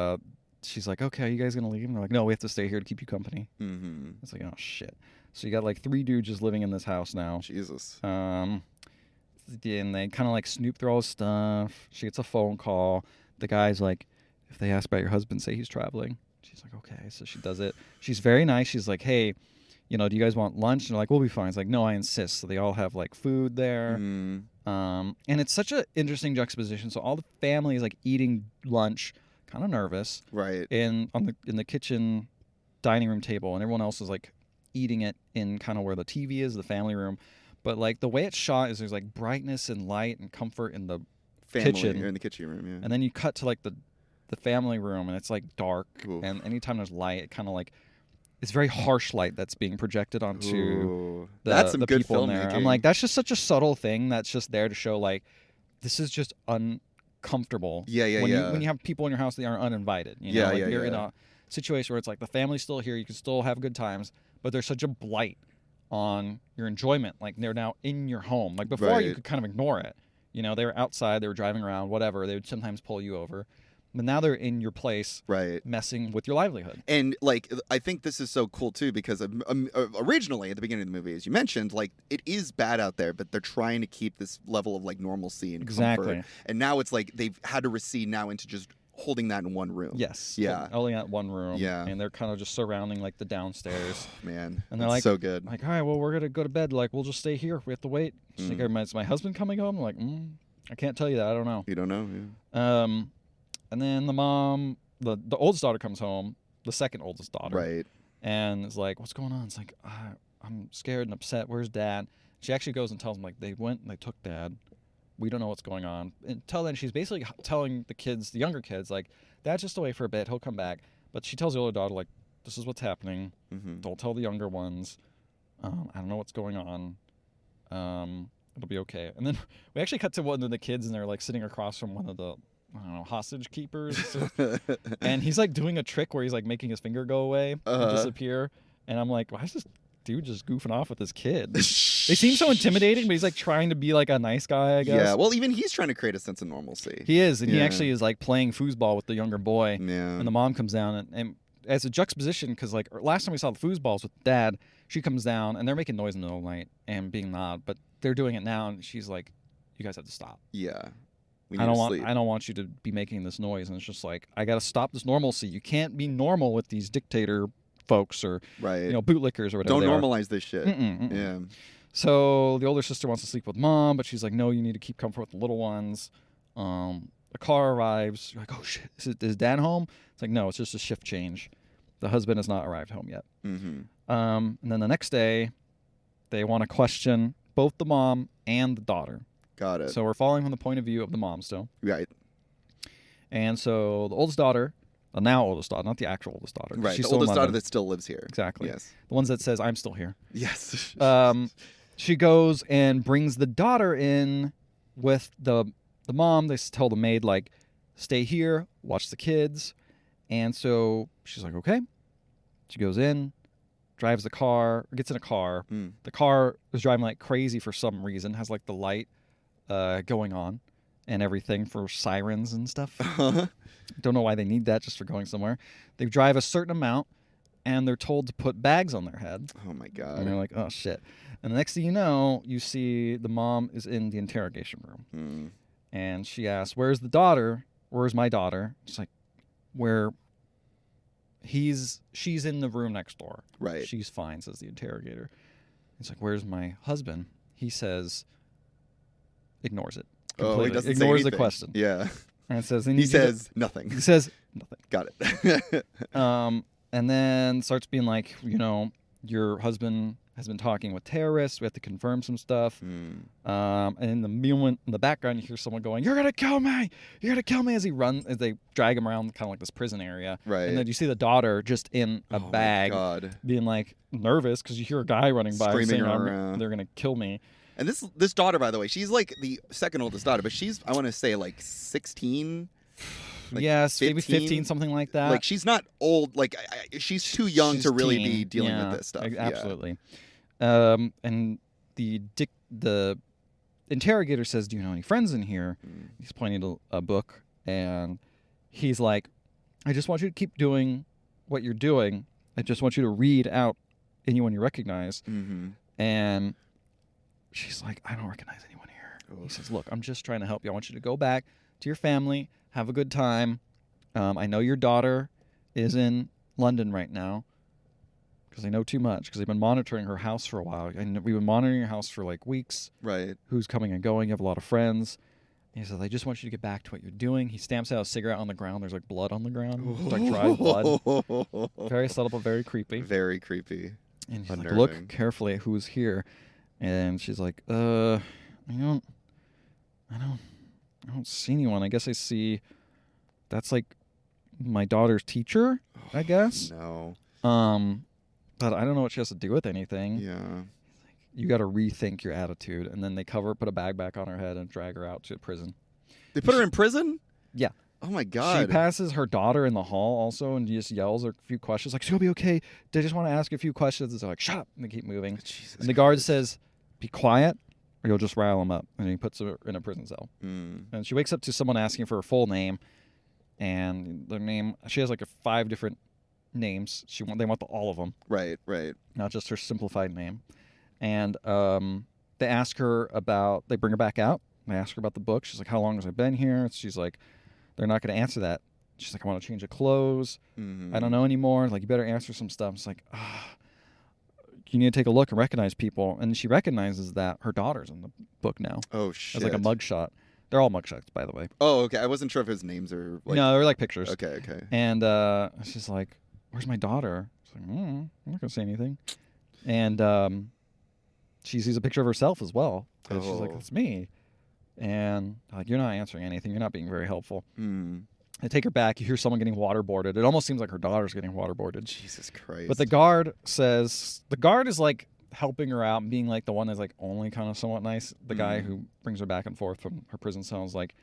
she's like, okay, are you guys going to leave? And they're like, no, we have to stay here to keep you company. Mm-hmm. It's like, oh, shit. So you got like 3 dudes just living in this house now. Jesus. And they kind of like snoop through all his stuff. She gets a phone call. The guy's like, if they ask about your husband, say he's traveling. She's like, okay. So she does it. She's very nice. She's like, hey, you know, do you guys want lunch? And they're like, we'll be fine. It's like, no, I insist. So they all have like food there. Mm. And it's such an interesting juxtaposition. So all the family is like eating lunch, kind of nervous. Right. In the kitchen dining room table, and everyone else is like eating it in kind of where the TV is, the family room. But like the way it's shot is there's like brightness and light and comfort in the kitchen. You're in the kitchen room, yeah. And then you cut to like the family room, and it's like dark. Oof. And anytime there's light, it kind of like it's very harsh light that's being projected onto that's some the good people in there. I'm like, that's just such a subtle thing that's just there to show like this is just uncomfortable. Yeah. When you have people in your house that are uninvited. You know? You're in a situation where it's like the family's still here, you can still have good times, but there's such a blight on your enjoyment. Like they're now in your home. Like before, you could kind of ignore it. You know, they were outside, they were driving around, whatever. They would sometimes pull you over. But now they're in your place, messing with your livelihood. And like, I think this is so cool too, because originally at the beginning of the movie, as you mentioned, like it is bad out there, but they're trying to keep this level of like normalcy and comfort. And now it's like they've had to recede now into just holding that in one room. Yes. Yeah. Only at one room. Yeah. And they're kind of just surrounding like the downstairs. Man. And they're like, so good. Like, all right, well, we're going to go to bed. Like, we'll just stay here. We have to wait. She's like, is my husband coming home? I'm like, I can't tell you that. I don't know. You don't know? Yeah. And then the mom, the oldest daughter comes home, the second oldest daughter. Right. And is like, what's going on? It's like, I'm scared and upset. Where's Dad? She actually goes and tells him, like, they went and they took Dad. We don't know what's going on. Until then, she's basically telling the kids, the younger kids, like, Dad's just away for a bit. He'll come back. But she tells the older daughter, like, this is what's happening. Mm-hmm. Don't tell the younger ones. I don't know what's going on. It'll be okay. And then we actually cut to one of the kids, and they're, like, sitting across from one of the, I don't know, hostage keepers. And he's, like, doing a trick where he's, like, making his finger go away and disappear. And I'm like, why is this dude just goofing off with this kid? They seem so intimidating, but he's like trying to be like a nice guy, I guess. Yeah, well, even he's trying to create a sense of normalcy. He is, and he actually is like playing foosball with the younger boy. Yeah. And the mom comes down, and as a juxtaposition, because like last time we saw the foosballs with Dad, she comes down, and they're making noise in the middle of the night and being loud, but they're doing it now, and she's like, you guys have to stop. Yeah. I don't want you to be making this noise. And it's just like, I got to stop this normalcy. You can't be normal with these dictator folks or bootlickers or whatever. Don't normalize this shit. Yeah. So the older sister wants to sleep with Mom, but she's like, no, you need to keep comfort with the little ones. The car arrives. You're like, oh shit, is Dad home? It's like, no, it's just a shift change. The husband has not arrived home yet. Mm-hmm. And then the next day, they want to question both the mom and the daughter. Got it. So we're following from the point of view of the mom still. Right. And so the oldest daughter, the now oldest daughter, not the actual oldest daughter. Right, she's the oldest daughter that still lives here. Exactly. Yes. The ones that says, I'm still here. Yes. She goes and brings the daughter in with the mom. They tell the maid, like, stay here, watch the kids. And so she's like, okay. She goes in, drives the car, or gets in a car. The car is driving like crazy for some reason, has like the light going on and everything for sirens and stuff. Don't know why they need that, just for going somewhere. They drive a certain amount, and they're told to put bags on their head. Oh, my God. And they're like, oh, shit. And the next thing you know, you see the mom is in the interrogation room. And she asks, where's the daughter? Where's my daughter? She's like, she's in the room next door. Right. She's fine, says the interrogator. He's like, where's my husband? He says, ignores it. Completely. Oh, he doesn't ignores say the question. Yeah. And it says, he says nothing. He says nothing. Got it. And then starts being like, your husband has been talking with terrorists. We have to confirm some stuff. And in the background, you hear someone going, "You're gonna kill me! You're gonna kill me!" As they drag him around kind of like this prison area. Right. And then you see the daughter just in a bag, being like nervous because you hear a guy running by screaming saying, around. "They're gonna kill me." And this daughter, by the way, she's like the second oldest daughter, but she's, I want to say, like 16. Like yes, 15? maybe 15, something like that. Like, she's not old. Like, she's too young to really be dealing with this stuff. Absolutely. And the interrogator says, "Do you know any friends in here?" He's pointing to a book, and he's like, "I just want you to keep doing what you're doing. I just want you to read out anyone you recognize." And she's like, "I don't recognize anyone here." He says, "Look, I'm just trying to help you. I want you to go back to your family, have a good time. I know your daughter is in London right now because I know too much because they've been monitoring her house for a while. And we've been monitoring your house for like weeks. Right. Who's coming and going. You have a lot of friends." And he says, "I just want you to get back to what you're doing." He stamps out a cigarette on the ground. There's like blood on the ground. It's like dry blood. Very subtle, but very creepy. Very creepy. And he's like, "Look carefully at who's here." And she's like, I don't see anyone. I guess I see, that's like my daughter's teacher, I guess. No. But I don't know what she has to do with anything. Yeah. You got to rethink your attitude. And then they put a bag back on her head and drag her out to prison. They put her in prison? Yeah. Oh my God. She passes her daughter in the hall also and just yells a few questions. Like, "She'll be okay. They just want to ask you a few questions." And they're like, "Shut up." And they keep moving. Jesus and the guard says, "Be quiet or you'll just rile them up." And he puts her in a prison cell. And she wakes up to someone asking for her full name. And their name, she has like 5 different names. They want all of them. Right, right. Not just her simplified name. And they ask her they bring her back out. They ask her about the book. She's like, "How long has I been here?" She's like, "They're not going to answer that." She's like, "I want to change of clothes. I don't know anymore." Like, "You better answer some stuff." It's like, you need to take a look and recognize people. And she recognizes that her daughter's in the book now. Oh, shit. It's like a mugshot. They're all mugshots, by the way. Oh, okay. I wasn't sure if his names are like... No, they're like pictures. Okay. And she's like, "Where's my daughter?" She's like, I'm not going to say anything. And she sees a picture of herself as well. And she's like, "It's me." And like, "You're not answering anything. You're not being very helpful." They take her back. You hear someone getting waterboarded. It almost seems like her daughter's getting waterboarded. Jesus Christ. But the guard is like helping her out and being like the one that's like only kind of somewhat nice. The guy who brings her back and forth from her prison cell is like,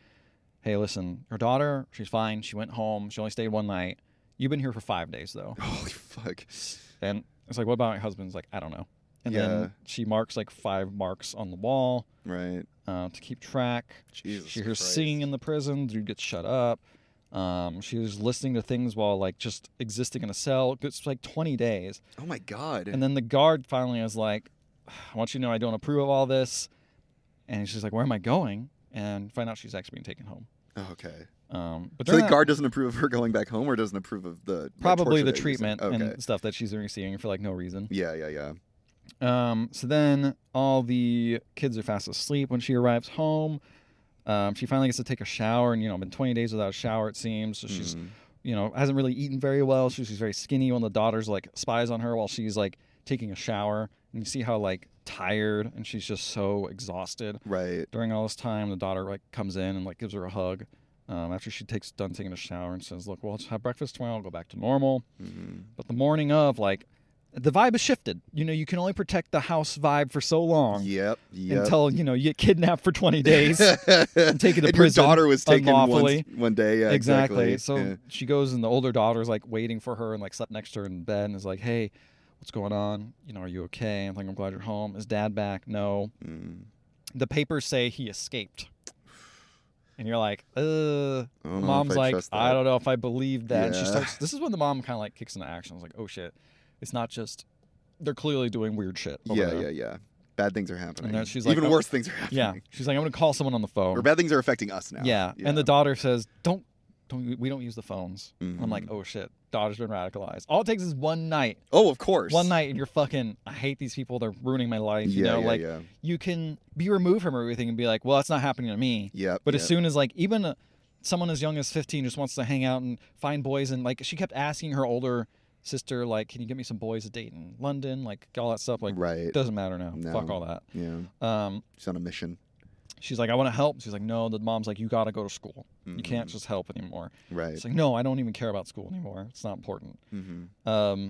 "Hey, listen, your daughter, she's fine. She went home. She only stayed one night. You've been here for 5 days, though." Holy fuck. And it's like, "What about my husband?" It's like, "I don't know." And then she marks like 5 marks on the wall. Right. To keep track. Jesus She hears Christ. singing in the prison. Dude gets shut up. She was listening to things while like just existing in a cell. It's like 20 days. Oh my God. And then the guard finally is like, "I want you to know I don't approve of all this." And she's like, "Where am I going?" And find out she's actually being taken home. Oh, okay. But so the guard doesn't approve of her going back home, or doesn't approve of probably the torture treatment okay. and stuff that she's receiving for like no reason. Yeah. So then all the kids are fast asleep when she arrives home. She finally gets to take a shower, and been 20 days without a shower, it seems. So she's hasn't really eaten very well. She's very skinny. One of the daughters like spies on her while she's like taking a shower, and you see how like tired and she's just so exhausted. Right. During all this time, the daughter like comes in and like gives her a hug. After she done taking a shower, and says, "Look, we'll just have breakfast tomorrow. I'll go back to normal." But the morning of, like, the vibe has shifted. You can only protect the house vibe for so long. Yep. Until, you get kidnapped for 20 days and taken to and prison. Your daughter was taken unlawfully. one day. Yeah, exactly. So she goes, and the older daughter's like waiting for her and like slept next to her in bed and is like, "Hey, what's going on? Are you okay?" I'm like, "I'm glad you're home." "Is Dad back?" "No." The papers say he escaped. And you're like, Mom's like, "I don't know if I believe that." And she starts, this is when the mom kind of like kicks into action. I was like, "Oh shit. It's not just, they're clearly doing weird shit." Yeah. Bad things are happening. And she's like, even worse things are happening. Yeah. She's like, "I'm going to call someone on the phone." Or bad things are affecting us now. Yeah. And the daughter says, we don't use the phones. I'm like, "Oh shit. Daughter's been radicalized." All it takes is one night. Oh, of course. One night and you're fucking, "I hate these people. They're ruining my life." You can be removed from everything and be like, "Well, that's not happening to me." But as soon as like, even someone as young as 15 just wants to hang out and find boys, and like she kept asking her older sister, like, can you get me some boys a date in London? Like, all that stuff. Like, right. Doesn't matter now. No. Fuck all that. Yeah. She's on a mission. She's like, I want to help. She's like, no. The mom's like, you got to go to school. Mm-hmm. You can't just help anymore. Right. It's like, no, I don't even care about school anymore. It's not important. Mm-hmm.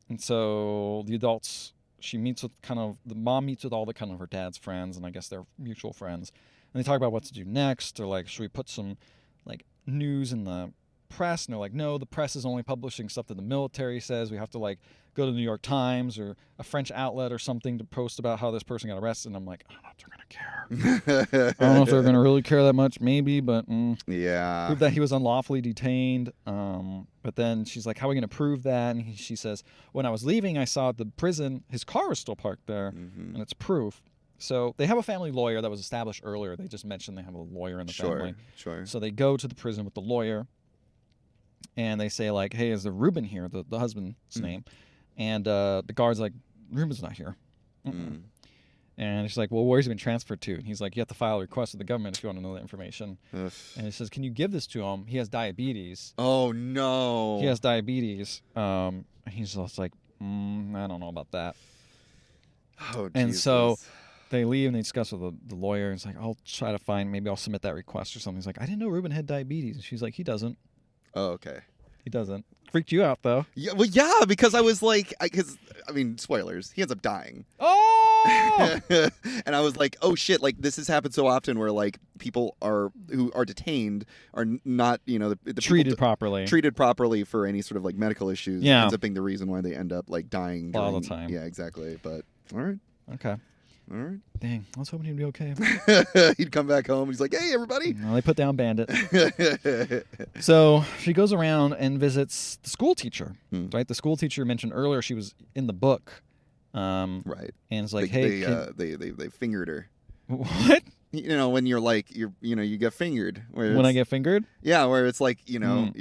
And so the adults, the mom meets with all the kind of her dad's friends, and I guess they're mutual friends. And they talk about what to do next. They're like, should we put some like news in the press? And they're like, no, the press is only publishing stuff that the military says. We have to like go to the New York Times or a French outlet or something to post about how this person got arrested. And I'm like, I don't know if they're going to care. I don't know if they're going to really care that much, maybe, but yeah. Prove that he was unlawfully detained. But then she's like, how are we going to prove that? And she says, when I was leaving, I saw at the prison, his car was still parked there, and it's proof. So they have a family lawyer that was established earlier. They just mentioned they have a lawyer in the family. Sure. So they go to the prison with the lawyer, and they say, like, hey, is there Reuben here, the husband's name? And the guard's like, Reuben's not here. And she's like, well, where's he been transferred to? And he's like, you have to file a request with the government if you want to know that information. And he says, can you give this to him? He has diabetes. Oh, no. He has diabetes. He's just like, I don't know about that. Oh, and Jesus. So they leave and they discuss with the lawyer. And it's like, I'll try to maybe I'll submit that request or something. He's like, I didn't know Reuben had diabetes. And she's like, he doesn't. Oh, okay. He doesn't. Freaked you out, though. Yeah, well, yeah, because I was like, spoilers. He ends up dying. Oh! And I was like, oh shit! Like this has happened so often, where like people who are detained are not, the treated properly for any sort of like medical issues. Yeah, ends up being the reason why they end up like dying all the time. Yeah, exactly. But all right. Okay. All right. Dang, I was hoping he'd be okay. He'd come back home. He's like, hey, everybody. Well, they put down Bandit. So she goes around and visits the school teacher, right? The school teacher mentioned earlier she was in the book. Right. And it's like, they fingered her. What? When you're like, you get fingered. When I get fingered? Yeah, where it's like, you're,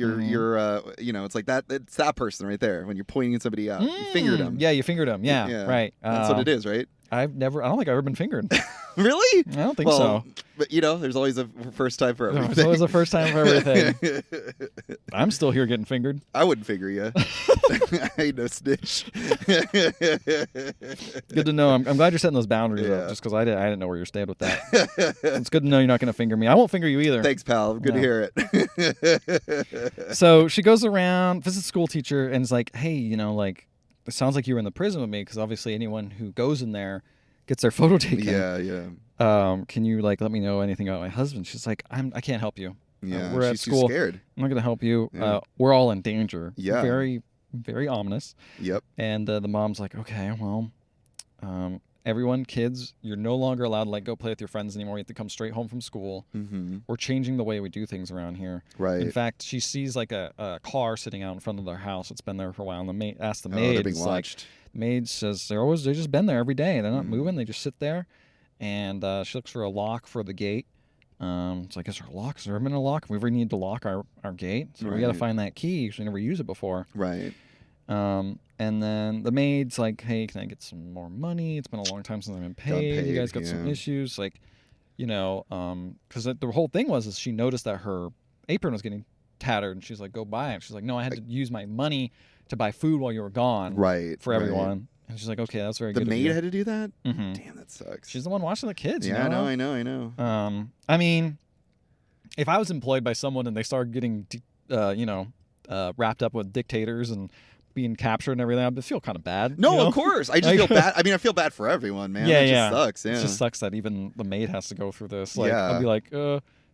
it's like that. It's that person right there. When you're pointing at somebody out, you fingered them. Yeah, you fingered them. Yeah, right. That's what it is, right? I don't think I've ever been fingered. Really? I don't think so. But there's always a first time for everything. There's always a first time for everything. I'm still here getting fingered. I wouldn't finger you. I ain't no snitch. Good to know. I'm glad you're setting those boundaries up, just because I didn't know where you stand with that. It's good to know you're not going to finger me. I won't finger you either. Thanks, pal. Good to hear it. So she goes around, visits the school teacher, and is like, hey, it sounds like you were in the prison with me, because obviously anyone who goes in there gets their photo taken. Yeah. Can you let me know anything about my husband? She's like, I can't help you. Yeah, we're at school. Too scared. I'm not going to help you. Yeah. We're all in danger. Yeah. Very, very ominous. Yep. And the mom's like, okay, well, everyone, kids, you're no longer allowed to go play with your friends anymore. You have to come straight home from school. Mm-hmm. We're changing the way we do things around here. Right. In fact, she sees a car sitting out in front of their house. It's been there for a while. And the maid asks the maid. They're being watched. Maid says they've just been there every day. They're not moving. They just sit there. And she looks for a lock for the gate. It's like, is there a lock? Has there ever been a lock? We ever need to lock our gate? So we got to find that key because we never used it before. Right. And then the maid's like, hey, can I get some more money? It's been a long time since I've been paid. You guys got some issues. Like, because the whole thing is she noticed that her apron was getting tattered. And she's like, go buy it. She's like, no, I had to use my money to buy food while you were gone. Right. For everyone. Right. And she's like, okay, that's very good. The maid had to do that? Mm-hmm. Damn, that sucks. She's the one watching the kids. Yeah, I know. I mean, if I was employed by someone and they started getting, wrapped up with dictators and being captured and everything, I'd feel kind of bad. No, of course. I just feel bad. I mean, I feel bad for everyone, man. It just sucks. Yeah. It just sucks that even the maid has to go through this. I'd be like,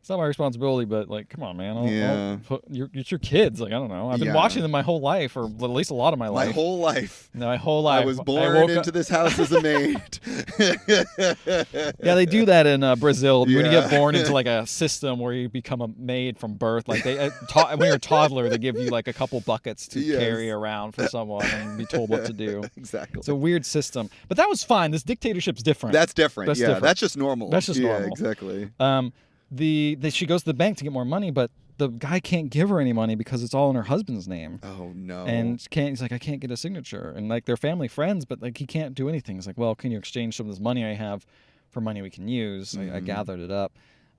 it's not my responsibility, but come on, man. It's your kids. I don't know. I've been watching them my whole life, or at least a lot of my life. My whole life. No, my whole life. I was born into this house as a maid. Yeah, they do that in Brazil. When you get born into a system where you become a maid from birth, when you're a toddler, they give you a couple buckets to carry around for someone and be told what to do. Exactly. It's a weird system, but that was fine. This dictatorship's different. That's different. That's just normal. That's just normal. Exactly. She goes to the bank to get more money, but the guy can't give her any money because it's all in her husband's name. Oh no! And he's like, I can't get a signature, and they're family friends, but he can't do anything. He's like, well, can you exchange some of this money I have for money we can use? I gathered it up.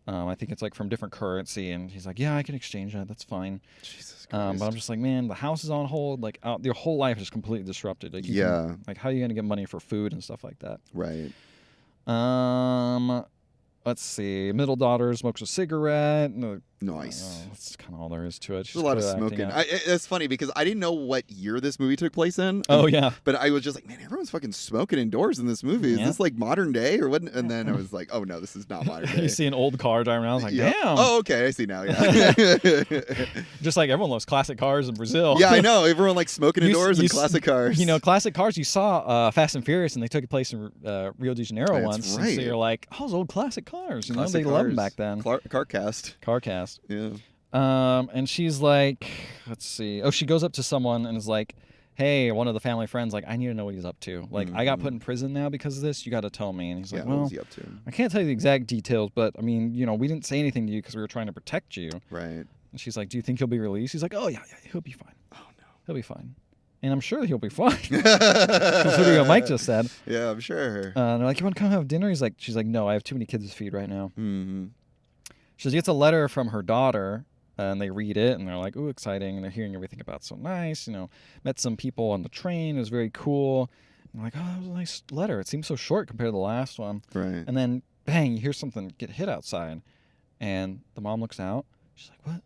I think it's like from different currency, and he's like, yeah, I can exchange that. That's fine. Jesus Christ. But I'm just like, man, the house is on hold. Like, your whole life is completely disrupted. Like, like, how are you gonna get money for food and stuff like that? Right. Let's see. Middle daughter smokes a cigarette. Nice. That's kind of all there is to it. There's a lot of smoking. It's funny because I didn't know what year this movie took place in. Oh, yeah. But I was just like, man, everyone's fucking smoking indoors in this movie. Is this like modern day or what? And then I was like, oh, no, this is not modern day. You see an old car driving around. I was like, damn. Oh, okay. I see now. Yeah. Just like everyone loves classic cars in Brazil. Yeah, I know. Everyone likes smoking indoors and classic cars. You know, classic cars. You saw Fast and Furious, and they took place in Rio de Janeiro once. Right. So you're like, oh, those old classic cars. You know, they loved them back then. Carcast. Carcast. Yeah. And she's like, let's see. Oh, she goes up to someone and is like, hey, one of the family friends, like, I need to know what he's up to. Like, I got put in prison now because of this. You got to tell me. And he's like, well, what was he up to? I can't tell you the exact details, but I mean, you know, we didn't say anything to you because we were trying to protect you. Right. And she's like, do you think he'll be released? He's like, oh, yeah, he'll be fine. Oh, no. He'll be fine. And I'm sure he'll be fine. Considering what Mike just said. Yeah, I'm sure. And they're like, you want to come have dinner? She's like, no, I have too many kids to feed right now. Mm-hmm. She gets a letter from her daughter. And they read it, and they're like, ooh, exciting. And they're hearing everything about so nice. You know, met some people on the train. It was very cool. And like, oh, that was a nice letter. It seems so short compared to the last one. Right. And then, bang, you hear something get hit outside. And the mom looks out. She's like, what?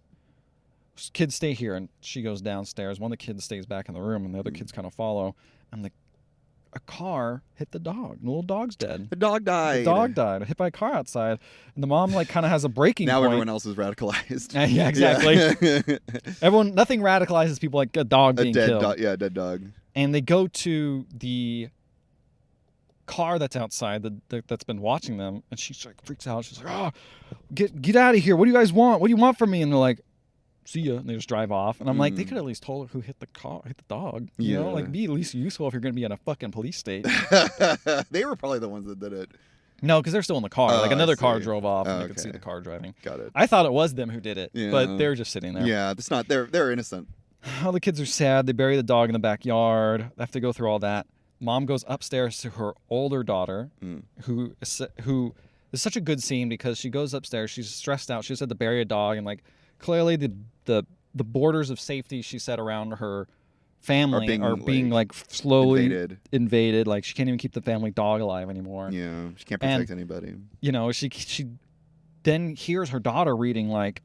Kids stay here. And she goes downstairs. One of the kids stays back in the room, and the other kids kind of follow. And a car hit the dog. The little dog's dead. The dog died. The dog died. Hit by a car outside. And the mom, like, kind of has a breaking point. Now everyone else is radicalized. Yeah, exactly. Yeah. Nothing radicalizes people like a dog being killed. Yeah, dead dog. And they go to the car that's outside that's been watching them, and she like freaks out. She's like, oh, get out of here. What do you guys want? What do you want from me? And they're like, see ya. And they just drive off. And I'm like, they could at least told her who hit the dog. You know, like, be at least useful if you're going to be in a fucking police state. They were probably the ones that did it. No, because they're still in the car. Like, another car drove off, and you could see the car driving. Got it. I thought it was them who did it, but they're just sitting there. Yeah, it's not. They're innocent. All the kids are sad. They bury the dog in the backyard. They have to go through all that. Mom goes upstairs to her older daughter, who is such a good scene because she goes upstairs. She's stressed out. She just had to bury a dog, and like clearly the borders of safety she set around her family are being like slowly invaded. Like she can't even keep the family dog alive anymore. Yeah, she can't protect anybody. You know, she then hears her daughter reading like,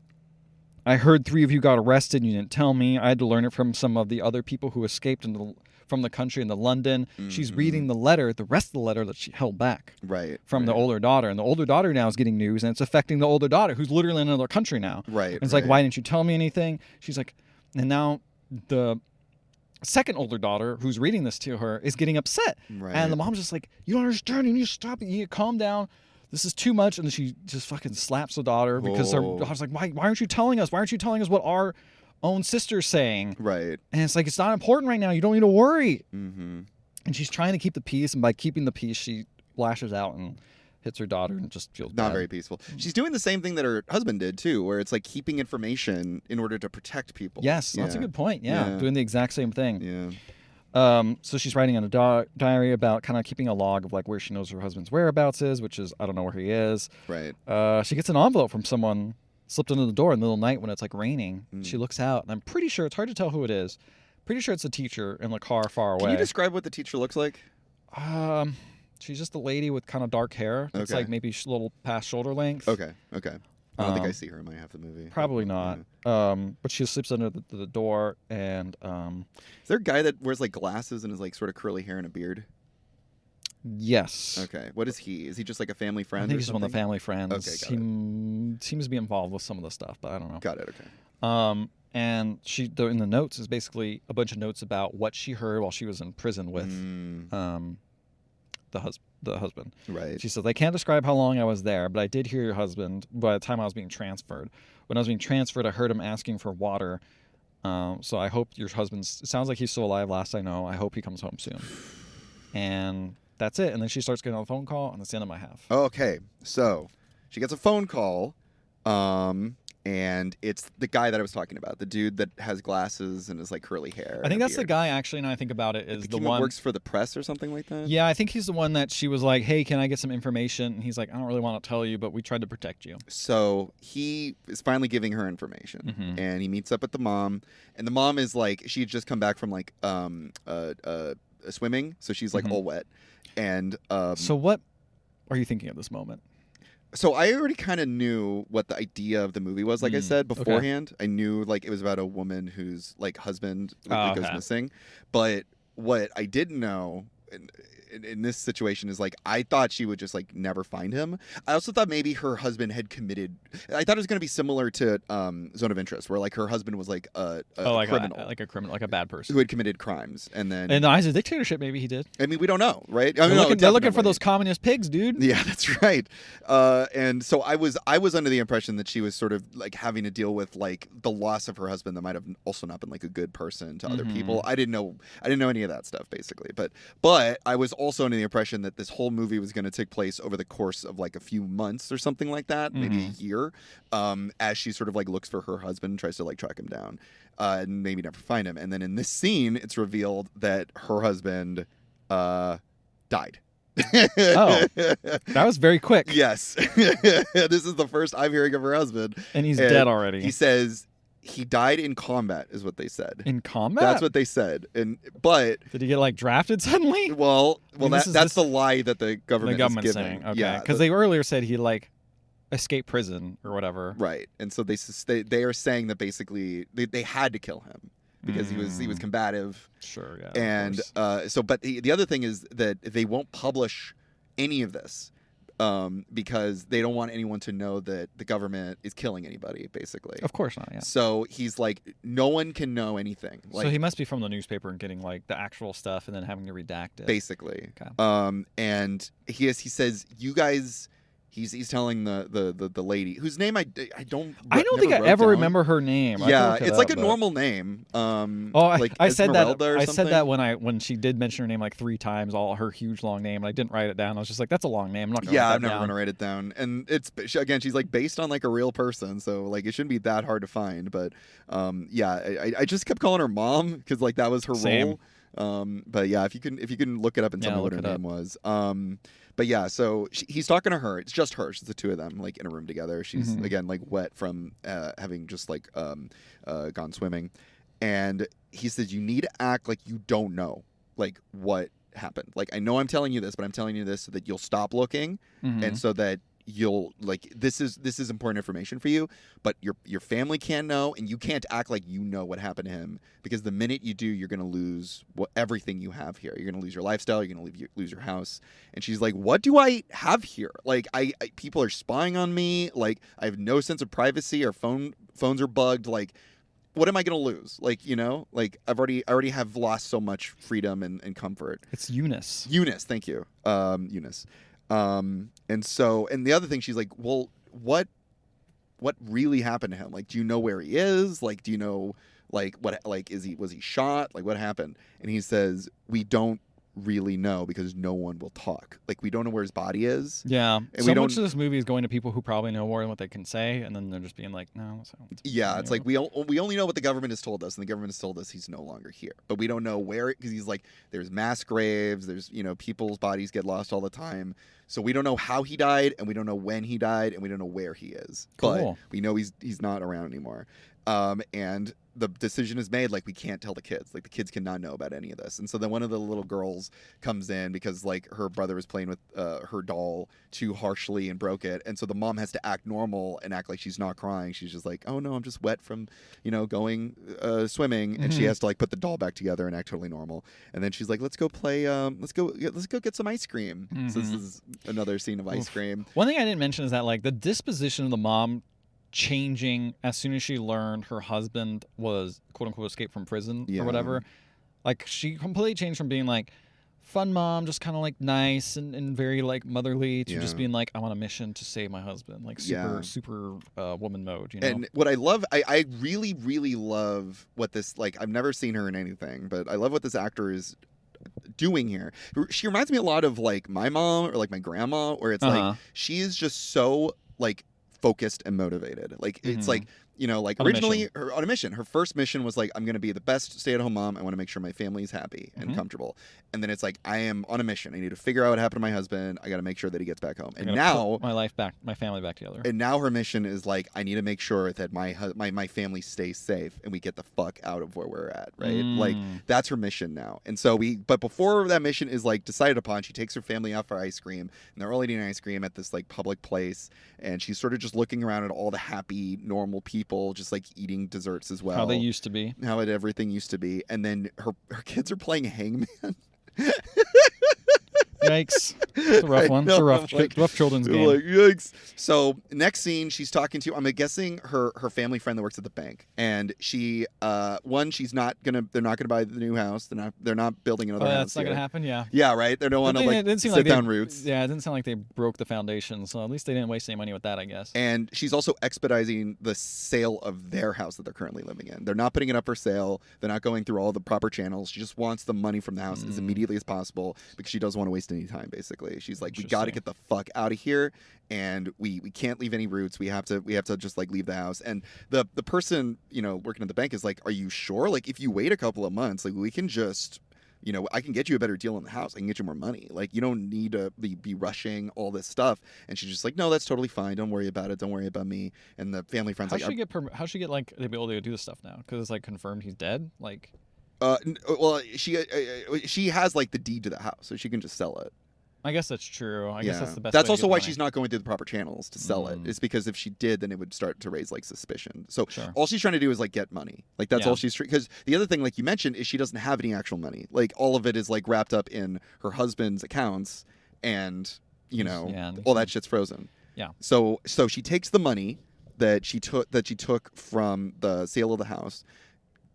I heard 3 of you got arrested and you didn't tell me. I had to learn it from some of the other people who escaped from the country into London. She's reading the rest of the letter that she held back from the older daughter. And the older daughter now is getting news, and it's affecting the older daughter who's literally in another country now. Right. And it's like, why didn't you tell me anything? She's like, and now the second older daughter who's reading this to her is getting upset. Right. And the mom's just like, you don't understand. You need to stop it. You need to calm down. This is too much. And then she just fucking slaps the daughter because her daughter's like, why aren't you telling us? Why aren't you telling us what our own sister's saying? Right. And it's like, it's not important right now. You don't need to worry. Mm-hmm. And she's trying to keep the peace. And by keeping the peace, she lashes out and hits her daughter and just feels not bad. Very peaceful. She's doing the same thing that her husband did too, where it's like keeping information in order to protect people. Yes, that's a good point. Yeah, doing the exact same thing. Yeah. So she's writing in a diary about kind of keeping a log of like where she knows her husband's whereabouts is, which is I don't know where he is. Right. She gets an envelope from someone slipped into the door in the middle of the night when it's like raining. She looks out, and I'm pretty sure it's hard to tell who it is. Pretty sure it's a teacher in the car far away. Can you describe what the teacher looks like? She's just a lady with kind of dark hair. It's like maybe a little past shoulder length. Okay. I don't think I see her in my half the movie. Probably not. Yeah. But she slips under the door, and is there a guy that wears like glasses and is like sort of curly hair and a beard? Yes. Okay. What is he? Is he just like a family friend? I think he's one of the family friends. Okay, got it. Seems to be involved with some of the stuff, but I don't know. Got it. Okay. And she in the notes is basically a bunch of notes about what she heard while she was in prison with the husband. Right. She says, I can't describe how long I was there, but I did hear your husband by the time I was being transferred. When I was being transferred, I heard him asking for water. So I hope your husband's... It sounds like he's still alive, last I know. I hope he comes home soon. And that's it. And then she starts getting on the phone call, and that's the end of my half. Okay. So she gets a phone call, And it's the guy that I was talking about, the dude that has glasses and is like curly hair. I think that's the guy, actually, now I think about it, is the one... works for the press or something like that? Yeah, I think he's the one that she was like, hey, can I get some information? And he's like, I don't really want to tell you, but we tried to protect you. So he is finally giving her information. And he meets up with the mom. And the mom is like, she had just come back from like swimming. So she's like all wet. And so what are you thinking at this moment? So I already kind of knew what the idea of the movie was, like I said beforehand. Okay. I knew like it was about a woman whose like husband goes missing. But what I didn't know in this situation is like I thought she would just like never find him. I also thought maybe her husband had committed. I thought it was going to be similar to Zone of Interest, where like her husband was like a criminal, like a bad person who had committed crimes, and then in the eyes of dictatorship, maybe he did. I mean, we don't know, right? They're looking for those communist pigs, dude. Yeah, that's right. And so I was under the impression that she was sort of like having to deal with like the loss of her husband that might have also not been like a good person to other people. I didn't know any of that stuff basically, but I was also under the impression that this whole movie was going to take place over the course of like a few months or something like that, maybe a year, as she sort of like looks for her husband and tries to like track him down, and maybe never find him. And then in this scene, it's revealed that her husband died. Oh, that was very quick. Yes. This is the first I'm hearing of her husband. And he's dead already. He says he died in combat, is what they said. In combat? That's what they said. But did he get like drafted suddenly? Well, that's the lie that the government's giving. Saying. Okay. Yeah, because they earlier said he like escaped prison or whatever. Right. And so they are saying that basically they had to kill him because he was combative. Sure, yeah. And but the other thing is that they won't publish any of this. Because they don't want anyone to know that the government is killing anybody, basically. Of course not, yeah. So he's like, no one can know anything. Like, so he must be from the newspaper and getting like the actual stuff and then having to redact it. Basically. Okay. And he says, you guys... He's telling the lady whose name I don't think I ever remember her name. Yeah, it's like a normal name. I said that when she did mention her name like 3 times, all her huge long name, and I didn't write it down. I was just like, that's a long name. I'm not gonna I'm never gonna write it down. And it's again, she's like based on like a real person, so like it shouldn't be that hard to find. But I just kept calling her mom because like that was her role. But yeah, if you can look it up and tell me what her name was. But yeah, so he's talking to her. It's just her. It's the two of them, like in a room together. She's again like wet from having just like gone swimming, and he says you need to act like you don't know like what happened. Like I know I'm telling you this, but I'm telling you this so that you'll stop looking, and so that you'll like this is important information for you, but your family can't know, and you can't act like you know what happened to him, because the minute you do, you're gonna lose everything you have here. You're gonna lose your lifestyle. You're gonna lose your house. And she's like, what do I have here? Like I people are spying on me. Like I have no sense of privacy. Our phones are bugged. Like what am I gonna lose? Like like I already have lost so much freedom and comfort. It's Eunice. Thank you, Eunice. And the other thing, she's like, well, what really happened to him? Like, do you know where he is? Like, do you know, like, what, like, was he shot? Like, what happened? And he says, we don't really know because no one will talk. Like, we don't know where his body is. Yeah. And so much of this movie is going to people who probably know more than what they can say, and then they're just being like, no. It's like we only know what the government has told us, and the government has told us he's no longer here. But we don't know where, because he's like, there's mass graves, there's, people's bodies get lost all the time. So we don't know how he died, and we don't know when he died, and we don't know where he is. Cool. But we know he's not around anymore. And the decision is made, like, we can't tell the kids. Like, the kids cannot know about any of this. And so then one of the little girls comes in because, like, her brother was playing with her doll too harshly and broke it. And so the mom has to act normal and act like she's not crying. She's just like, oh, no, I'm just wet from, going swimming. And she has to, like, put the doll back together and act totally normal. And then she's like, let's go play, let's go get some ice cream. So this is another scene of ice cream. One thing I didn't mention is that, like, the disposition of the mom changing as soon as she learned her husband was quote unquote escaped from prison or whatever. Like, she completely changed from being like fun mom, just kind of like nice and very like motherly, to just being like, I want a mission to save my husband, like super woman mode, And what I love, I really, really love what this, like, I've never seen her in anything, but I love what this actor is doing here. She reminds me a lot of like my mom or like my grandma, where it's like she is just so like focused and motivated. Like it's like, like On a originally her on a mission. Her first mission was like, I'm going to be the best stay-at-home mom. I want to make sure my family's happy and comfortable. And then it's like, I am on a mission. I need to figure out what happened to my husband. I got to make sure that he gets back home. And now put my family back together. And now her mission is like, I need to make sure that my family stays safe and we get the fuck out of where we're at, right? Like that's her mission now. And so but before that mission is like decided upon, she takes her family out for ice cream, and they're all eating ice cream at this like public place, and she's sort of just looking around at all the happy normal people just like eating desserts as well. How they used to be. How everything used to be. And then her kids are playing hangman. Yikes. It's a rough one. It's a rough children's game. Like, yikes. So next scene, she's talking to, I'm guessing her family friend that works at the bank. And she, they're not gonna buy the new house. They're not building another house. That's not gonna happen, yeah. Yeah, right? They don't want to like sit down roots. Yeah, it didn't sound like they broke the foundation, so at least they didn't waste any money with that, I guess. And she's also expediting the sale of their house that they're currently living in. They're not putting it up for sale. They're not going through all the proper channels. She just wants the money from the house as immediately as possible because she doesn't want to waste any time, basically. She's like, we got to get the fuck out of here, and we can't leave any roots. We have to just like leave the house. And the person, working at the bank is like, are you sure? Like, if you wait a couple of months, like we can just, I can get you a better deal in the house. I can get you more money. Like, you don't need to be rushing all this stuff. And she's just like, no, that's totally fine. Don't worry about it. Don't worry about me. And the family friends how she get like the ability to do this stuff now? Because it's like confirmed he's dead. Like, well, she has like the deed to the house, so she can just sell it. I guess that's true. I guess that's the best. That's way also to get why the money. she's not going through the proper channels to sell it. It's because if she did, then it would start to raise like suspicion. So all she's trying to do is like get money. Like that's all she's because the other thing, like you mentioned, is she doesn't have any actual money. Like all of it is like wrapped up in her husband's accounts, and all that shit's frozen. Yeah. So she takes the money that she took from the sale of the house,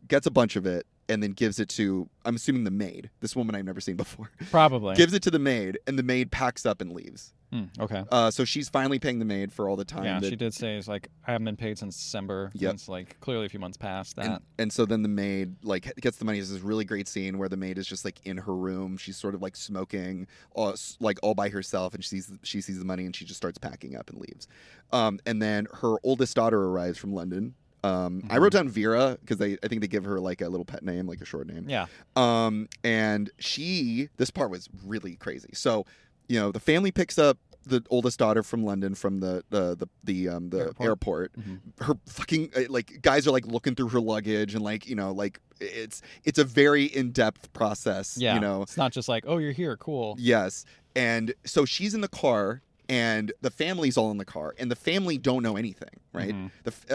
gets a bunch of it, and then gives it to, I'm assuming, the maid. This woman I've never seen before. Probably. Gives it to the maid, and the maid packs up and leaves. Okay. So she's finally paying the maid for all the time. Yeah, she did say, it's like, I haven't been paid since December. Yep. Since, like, clearly a few months past that. And so then the maid, like, gets the money. There's this really great scene where the maid is just, like, in her room. She's sort of, like, smoking, all by herself, and she sees the money, and she just starts packing up and leaves. And then her oldest daughter arrives from London. I wrote down Vera because I think they give her like a little pet name, like a short name. Yeah. And this part was really crazy. So, the family picks up the oldest daughter from London from the airport. Her fucking like guys are like looking through her luggage and like it's a very in-depth process. Yeah. It's not just like, oh, you're here, cool. Yes. And so she's in the car. And the family's all in the car, and the family don't know anything, right?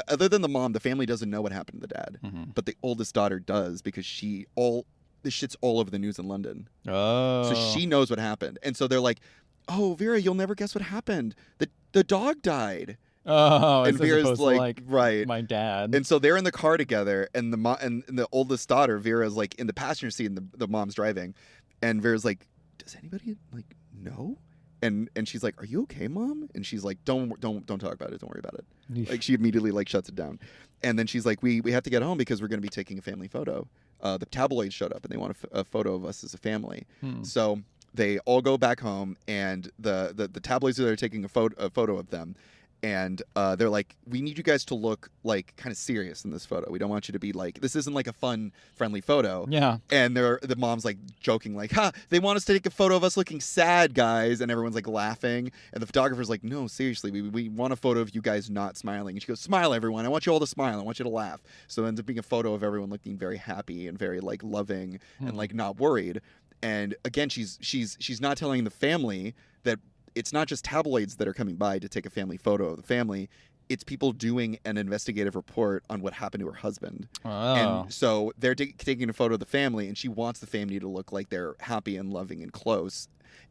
Other than the mom, the family doesn't know what happened to the dad, but the oldest daughter does because this shit's all over the news in London. Oh, so she knows what happened, and so they're like, "Oh, Vera, you'll never guess what happened. The dog died." Oh, and Vera's like, right, my dad. And so they're in the car together, and the oldest daughter, Vera's like in the passenger seat, and the mom's driving, and Vera's like, "Does anybody like know?" And she's like, "Are you okay, Mom?" And she's like, "Don't talk about it. Don't worry about it." Like she immediately like shuts it down. And then she's like, "We have to get home because we're going to be taking a family photo." The tabloids showed up and they want a photo of us as a family. So they all go back home, and the tabloids are there taking a photo of them. And they're like, we need you guys to look like kind of serious in this photo. We don't want you to be like, this isn't like a fun, friendly photo. Yeah. And the mom's like joking, like, they want us to take a photo of us looking sad, guys. And everyone's like laughing. And the photographer's like, no, seriously, we want a photo of you guys not smiling. And she goes, smile, everyone. I want you all to smile. I want you to laugh. So it ends up being a photo of everyone looking very happy and very like loving and like not worried. And again, she's not telling the family that it's not just tabloids that are coming by to take a family photo of the family. It's people doing an investigative report on what happened to her husband. Oh. And so they're taking a photo of the family, and she wants the family to look like they're happy and loving and close.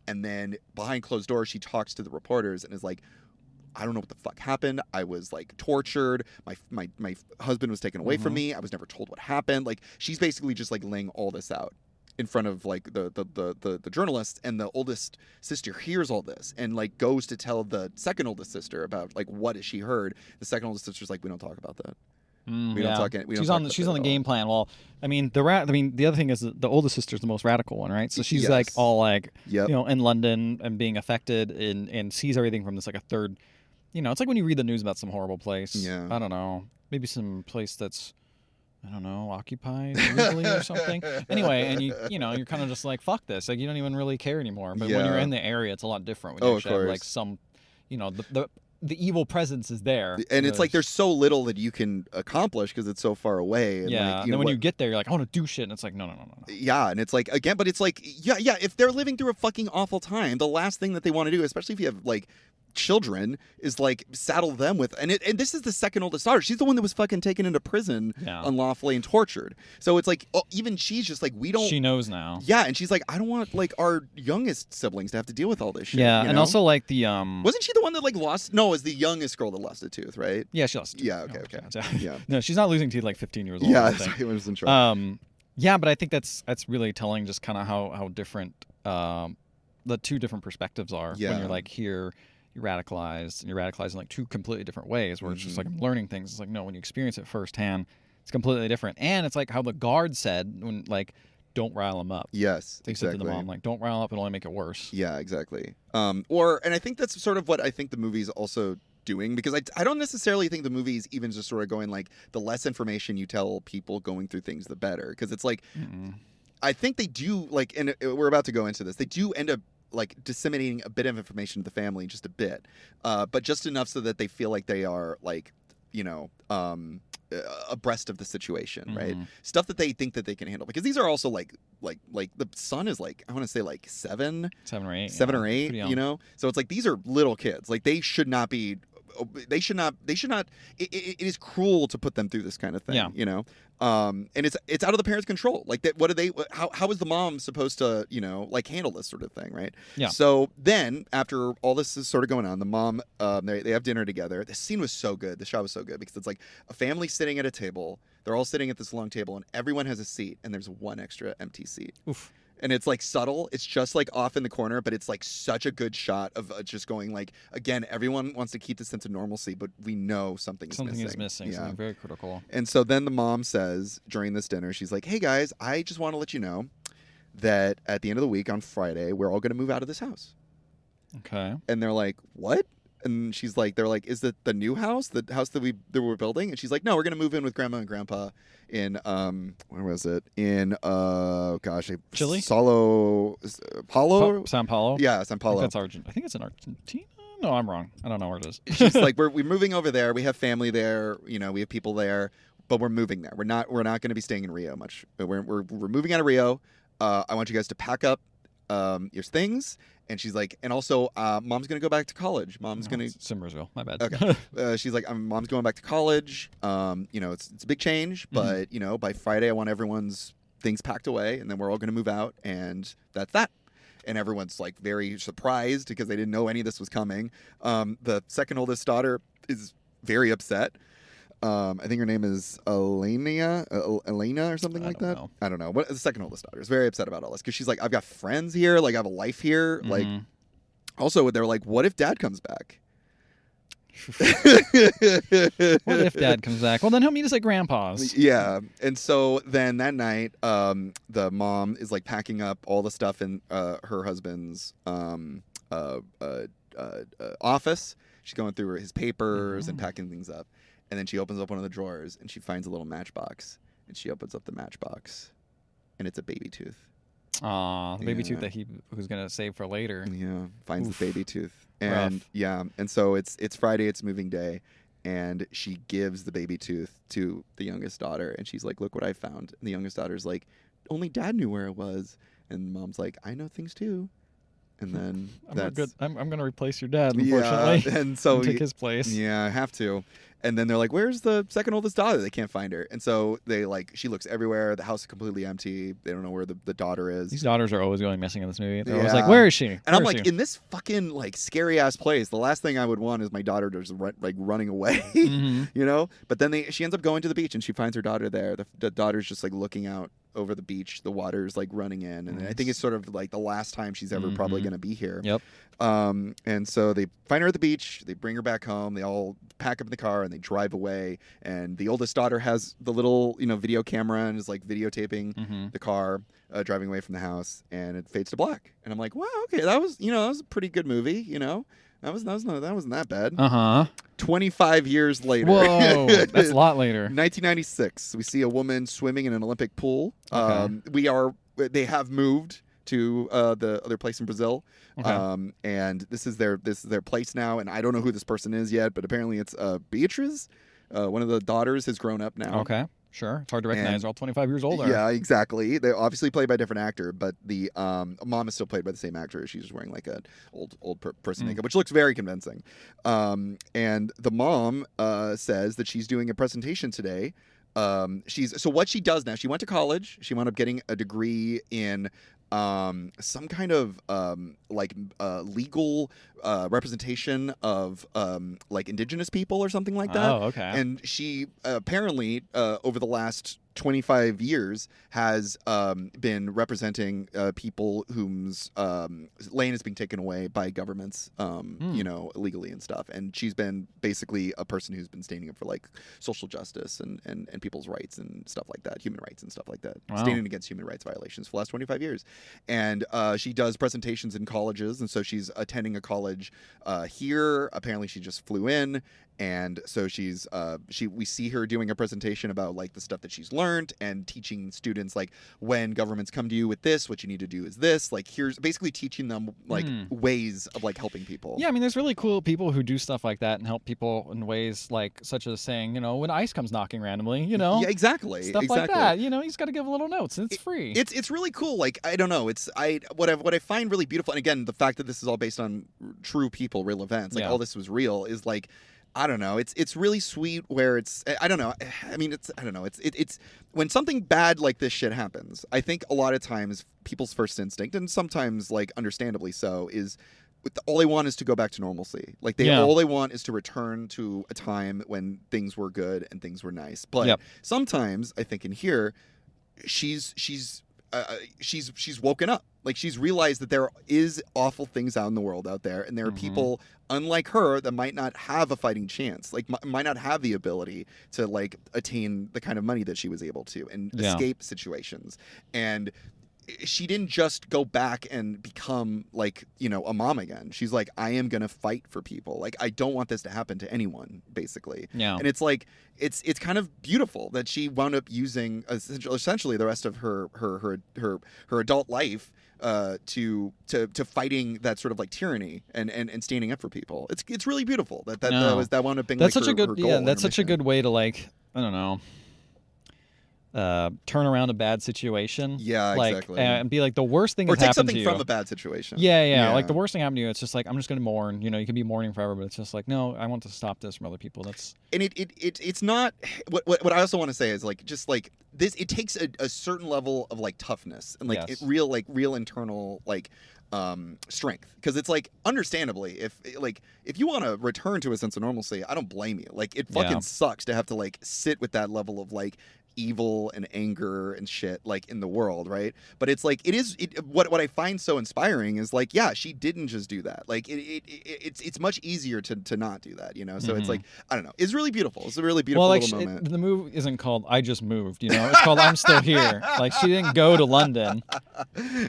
And then behind closed doors, she talks to the reporters and is like, I don't know what the fuck happened. I was like tortured. My husband was taken away from me. I was never told what happened. Like she's basically just like laying all this out in front of like the journalists, and the oldest sister hears all this and like goes to tell the second oldest sister about like what has she heard. The second oldest sister's like, we don't talk about that. We don't talk. She's on the game plan. Well, I mean the other thing is the oldest sister's the most radical one, right? So she's like all like in London and being affected and sees everything from this like a third it's like when you read the news about some horrible place. Yeah. I don't know. Maybe some place that's, I don't know, occupied illegally or something. Anyway, and you're kind of just like, fuck this. Like, you don't even really care anymore. But when you're in the area, it's a lot different. When you actually have, like, some, the evil presence is there. And it's like there's so little that you can accomplish because it's so far away. And and then when you get there, you're like, I want to do shit. And it's like, no. Yeah, and it's like, again, but it's like, if they're living through a fucking awful time, the last thing that they want to do, especially if you have, like, children, is like saddle them with, and this is the second oldest daughter. She's the one that was fucking taken into prison unlawfully and tortured. So it's like, even she's just like, she knows now. Yeah, and she's like, I don't want, like, our youngest siblings to have to deal with all this shit. Yeah, and also, like, the wasn't she the one that, like, lost? No, it was the youngest girl that lost a tooth, right? Yeah, she lost a tooth. Yeah, okay. Yeah. No, she's not losing teeth like 15 years old. Yeah, it was in trouble. Yeah, but I think that's really telling, just kind of how different the two different perspectives are. Yeah. When you're like here, you're radicalized in like two completely different ways, where it's just like I'm learning things. It's like, no, when you experience it firsthand, it's completely different. And it's like how the guard said, when, like, don't rile them up. Yes, they said to the mom, like, don't rile up, it'll only make it worse. Yeah, exactly. And I think that's sort of what I think the movie's also doing, because I don't necessarily think the movie's even just sort of going like, the less information you tell people going through things, the better. Because it's like, I think they do, like, and we're about to go into this, they do end up, like, disseminating a bit of information to the family, just a bit, but just enough so that they feel like they are, like, abreast of the situation, right? Stuff that they think that they can handle, because these are also like the son is like, I want to say like seven or eight, so it's like these are little kids, like they should not it is cruel to put them through this kind of thing, and it's out of the parents' control. Like, that, what do they, how is the mom supposed to, like, handle this sort of thing, right? Yeah. So then, after all this is sort of going on, the mom, they have dinner together. The scene was so good. The shot was so good, because it's like a family sitting at a table. They're all sitting at this long table, and everyone has a seat, and there's one extra empty seat. Oof. And it's like subtle. It's just like off in the corner, but it's like such a good shot of just going like, again, everyone wants to keep the sense of normalcy, but we know something is missing. Something very critical. And so then the mom says during this dinner, she's like, hey guys, I just want to let you know that at the end of the week on Friday, we're all going to move out of this house. Okay. And they're like, what? And they're like, is it the new house, the house that we're building? And she's like, no, we're going to move in with grandma and grandpa in, where was it? In, Chile? Sao Paulo? Sao Paulo? Yeah, Sao Paulo. I think it's in Argentina. No, I'm wrong. I don't know where it is. She's like, we're moving over there. We have family there. We have people there, but we're moving there. We're not going to be staying in Rio much. We're moving out of Rio. I want you guys to pack up your things. And she's like, and also, mom's going to go back to college. Mom's going to... Simmersville. My bad. Okay. She's like, mom's going back to college. It's a big change, but, by Friday, I want everyone's things packed away, and then we're all going to move out, and that's that. And everyone's, like, very surprised because they didn't know any of this was coming. The second oldest daughter is very upset. I think her name is Elena or something like that. I don't know. What the second oldest daughter is very upset about all this, because she's like, I've got friends here, like I have a life here. Like, also they're like, what if dad comes back? What if dad comes back? Well, then he'll meet us at grandpa's. Yeah. And so then that night, the mom is like packing up all the stuff in her husband's office. She's going through his papers and packing things up. And then she opens up one of the drawers, and she finds a little matchbox. And she opens up the matchbox, and it's a baby tooth. Aw, the baby tooth that he was gonna save for later. Yeah, finds the baby tooth, and and so it's Friday, it's moving day, and she gives the baby tooth to the youngest daughter, and she's like, "Look what I found." And the youngest daughter's like, "Only Dad knew where it was," and Mom's like, "I know things too." And then I'm gonna replace your dad, unfortunately. Yeah, and so take his place. Yeah, I have to. And then they're like, "Where's the second oldest daughter?" They can't find her, and so she looks everywhere. The house is completely empty. They don't know where the daughter is. These daughters are always going missing in this movie. They're always like, "Where is she?" And I'm like, in this fucking like scary ass place, the last thing I would want is my daughter just running away, But then she ends up going to the beach, and she finds her daughter there. The daughter's just like looking out over the beach. The water's like running in, and I think it's sort of like the last time she's ever probably going to be here. Yep. And so they find her at the beach. They bring her back home. They all pack up in the car and they drive away. And the oldest daughter has the little, video camera and is like videotaping the car driving away from the house. And it fades to black. And I'm like, wow, okay, that was a pretty good movie, That wasn't that bad. 25 years later. Whoa, that's a lot later. 1996. We see a woman swimming in an Olympic pool. Okay. They have moved to the other place in Brazil. Okay. And this is their place now, and I don't know who this person is yet, but apparently it's Beatriz. One of the daughters has grown up now. Okay. Sure. It's hard to recognize. They're all 25 years older. Yeah, exactly. They're obviously played by a different actor, but the mom is still played by the same actor. She's just wearing like an old person makeup, which looks very convincing. And the mom says that she's doing a presentation today. So what she does now, she went to college. She wound up getting a degree in some kind of legal representation of like indigenous people or something like that. Oh, okay. And she apparently over the last 25 years has been representing people whose land is being taken away by governments, illegally and stuff. And she's been basically a person who's been standing up for like social justice and people's rights and stuff like that, human rights and stuff like that, standing against human rights violations for the last 25 years. And she does presentations in colleges, and so she's attending a college here. Apparently, she just flew in. And so we see her doing a presentation about like the stuff that she's learned and teaching students like when governments come to you with this, what you need to do is this. Like here's basically teaching them like ways of like helping people. Yeah, I mean, there's really cool people who do stuff like that and help people in ways like such as saying, when ICE comes knocking randomly, Yeah, exactly. Stuff like that. You just got to give a little notes, and it's free. It's really cool. Like I don't know. What I find really beautiful, and again, the fact that this is all based on true people, real events, like all this was real, is like. I don't know. It's really sweet where it's. I don't know. I mean, I don't know. It's when something bad like this shit happens. I think a lot of times people's first instinct, and sometimes like understandably so, is all they want is to go back to normalcy. Like all they want is to return to a time when things were good and things were nice. But sometimes I think in here, she's woken up. Like she's realized that there is awful things out in the world out there, and there are people unlike her that might not have a fighting chance, like might not have the ability to like attain the kind of money that she was able to and escape situations. And she didn't just go back and become like, a mom again. She's like, I am going to fight for people. Like, I don't want this to happen to anyone, basically. Yeah. And it's like, it's kind of beautiful that she wound up using essentially the rest of her adult life to fighting that sort of like tyranny and standing up for people. It's really beautiful that wound up being that's like such her, a good her goal. That's such a good way to like, I don't know, turn around a bad situation. Yeah, exactly. And be like, the worst thing has happened to you. Or take something from a bad situation. Yeah. Like the worst thing happened to you, it's just like, I'm just going to mourn. You can be mourning forever, but it's just like, no, I want to stop this from other people. And it's not what I also want to say is like just like this. It takes a certain level of like toughness and like real internal like strength, because it's like understandably if you want to return to a sense of normalcy, I don't blame you. Like it fucking sucks to have to like sit with that level of like evil and anger and shit like in the world, right? But it's like what I find so inspiring is like, yeah, she didn't just do that. Like it's much easier to not do that, so it's like, I don't know, it's really beautiful. It's a really beautiful little moment. The move isn't called I Just Moved, it's called I'm Still Here. Like she didn't go to London.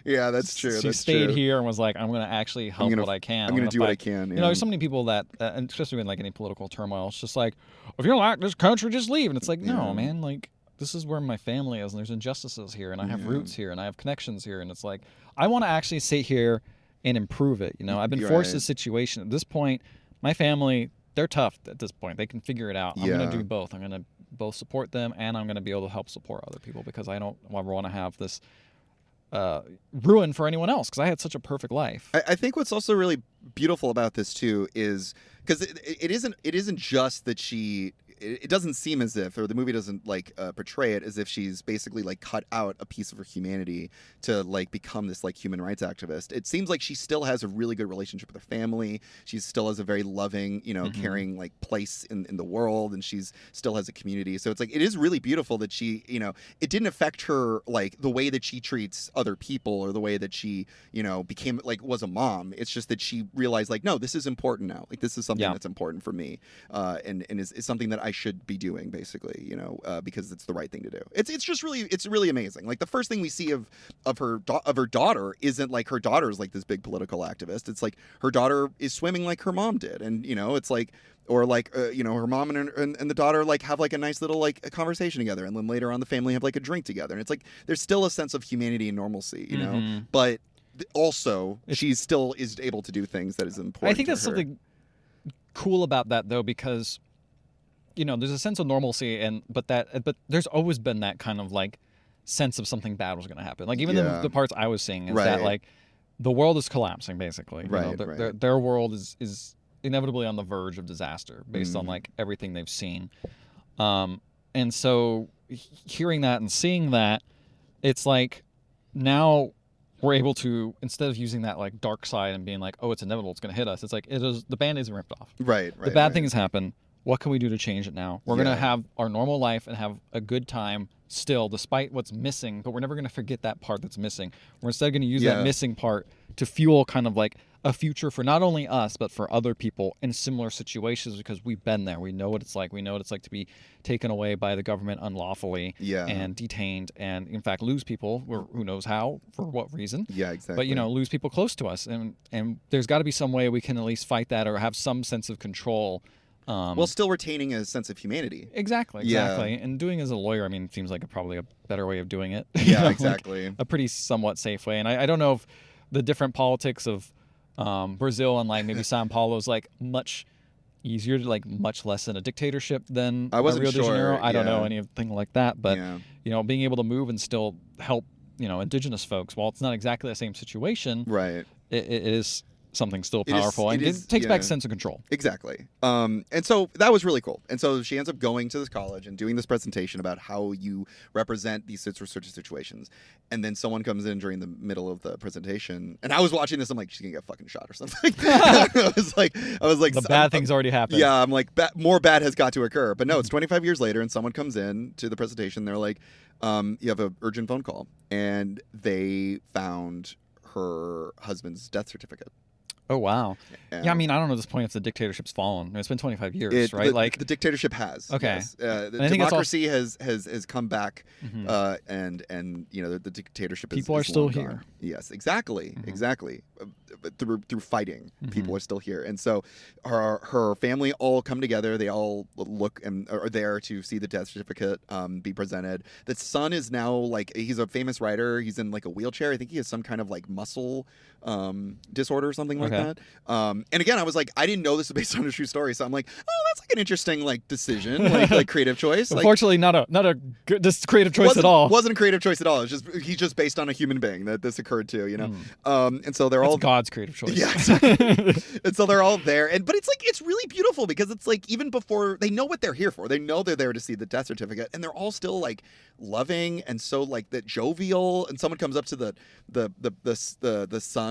Yeah, that's true. She stayed here and was like, I'm going to actually help what I can. I'm going to do what I can. There's so many people that, and especially in like any political turmoil, it's just like, if you don't like this country, just leave. And it's like, no, man, like this is where my family is, and there's injustices here, and I have roots here, and I have connections here, and it's like, I want to actually sit here and improve it. I've been forced to this situation. At this point, my family, they're tough at this point. They can figure it out. I'm going to do both. I'm going to both support them, and I'm going to be able to help support other people, because I don't ever want to have this ruin for anyone else, because I had such a perfect life. I think what's also really beautiful about this too is because it isn't just that she. It doesn't seem as if, or the movie doesn't like portray it as if she's basically like cut out a piece of her humanity to like become this like human rights activist. It seems like she still has a really good relationship with her family. She still has a very loving, caring like place in the world, and she's still has a community. So it's like, it is really beautiful that she, it didn't affect her like the way that she treats other people or the way that she, became like was a mom. It's just that she realized like, no, this is important now. Like this is something that's important for me, and is something that I should be doing, basically, you know, because it's the right thing to do. It's really amazing. Like the first thing we see of her daughter isn't like her daughter's like this big political activist. It's like her daughter is swimming like her mom did, and you know, it's like. Or like, you know, her mom and the daughter like have like a nice little like a conversation together, and then later on the family have like a drink together, and it's like there's still a sense of humanity and normalcy, you know. But also, she still is able to do things that is important. I think that's something cool about that, though, because you know there's a sense of normalcy, but there's always been that kind of like sense of something bad was going to happen. Like even the parts I was seeing is that like the world is collapsing, basically. You know, their world is inevitably on the verge of disaster based on like everything they've seen, and so hearing that and seeing that, it's like now we're able to, instead of using that like dark side and being like, oh, it's inevitable, it's going to hit us, it's like the band isn't ripped off. The bad thing has happened. What can we do to change it now? We're going to have our normal life and have a good time still, despite what's missing, but we're never going to forget that part that's missing. We're instead going to use that missing part to fuel kind of like a future for not only us, but for other people in similar situations, because we've been there. We know what it's like. We know what it's like to be taken away by the government unlawfully and detained, and in fact lose people, who knows how, for what reason. Yeah, exactly. But, you know, lose people close to us. And there's got to be some way we can at least fight that or have some sense of control. While still retaining a sense of humanity. Exactly. And doing as a lawyer, I mean, seems like probably a better way of doing it. Yeah, know, exactly. Like a pretty somewhat safe way. And I don't know if the different politics of Brazil and like maybe Sao Paulo is like much easier, to like much less than a dictatorship than Rio de Janeiro. I don't know anything like that, but you know, being able to move and still help, you know, indigenous folks, while it's not exactly the same situation, it is something still powerful, and it takes back a sense of control. Exactly. And so that was really cool. And so she ends up going to this college and doing this presentation about how you represent these sorts of situations. And then someone comes in during the middle of the presentation, and I was watching this. I'm like, she's gonna get fucking shot or something. I was like, the bad thing's already happened. Yeah, I'm like, more bad has got to occur. But no, it's 25 years later, and someone comes in to the presentation. They're like, you have an urgent phone call, and they found her husband's death certificate. Oh, wow. Yeah, I mean, I don't know at this point if the dictatorship's fallen. It's been 25 years, right? The dictatorship has. Okay. Yes. Democracy has come back, and you know, the dictatorship people are still here. Yes, exactly. Through fighting, people are still here. And so her family all come together. They all look and are there to see the death certificate be presented. The son is now like, he's a famous writer. He's in like a wheelchair. I think he has some kind of like muscle disorder or something like that. And again, I was like, I didn't know this was based on a true story, so I'm like, oh, that's like an interesting like decision, like creative choice. Unfortunately, not a good creative choice at all. Wasn't a creative choice at all. It's just he's just based on a human being that this occurred to, you know. And so they're all God's creative choice. Yeah, exactly. And so they're all there, but it's like, it's really beautiful because it's like, even before they know what they're here for, they know they're there to see the death certificate, and they're all still like loving and so like that jovial. And someone comes up to the son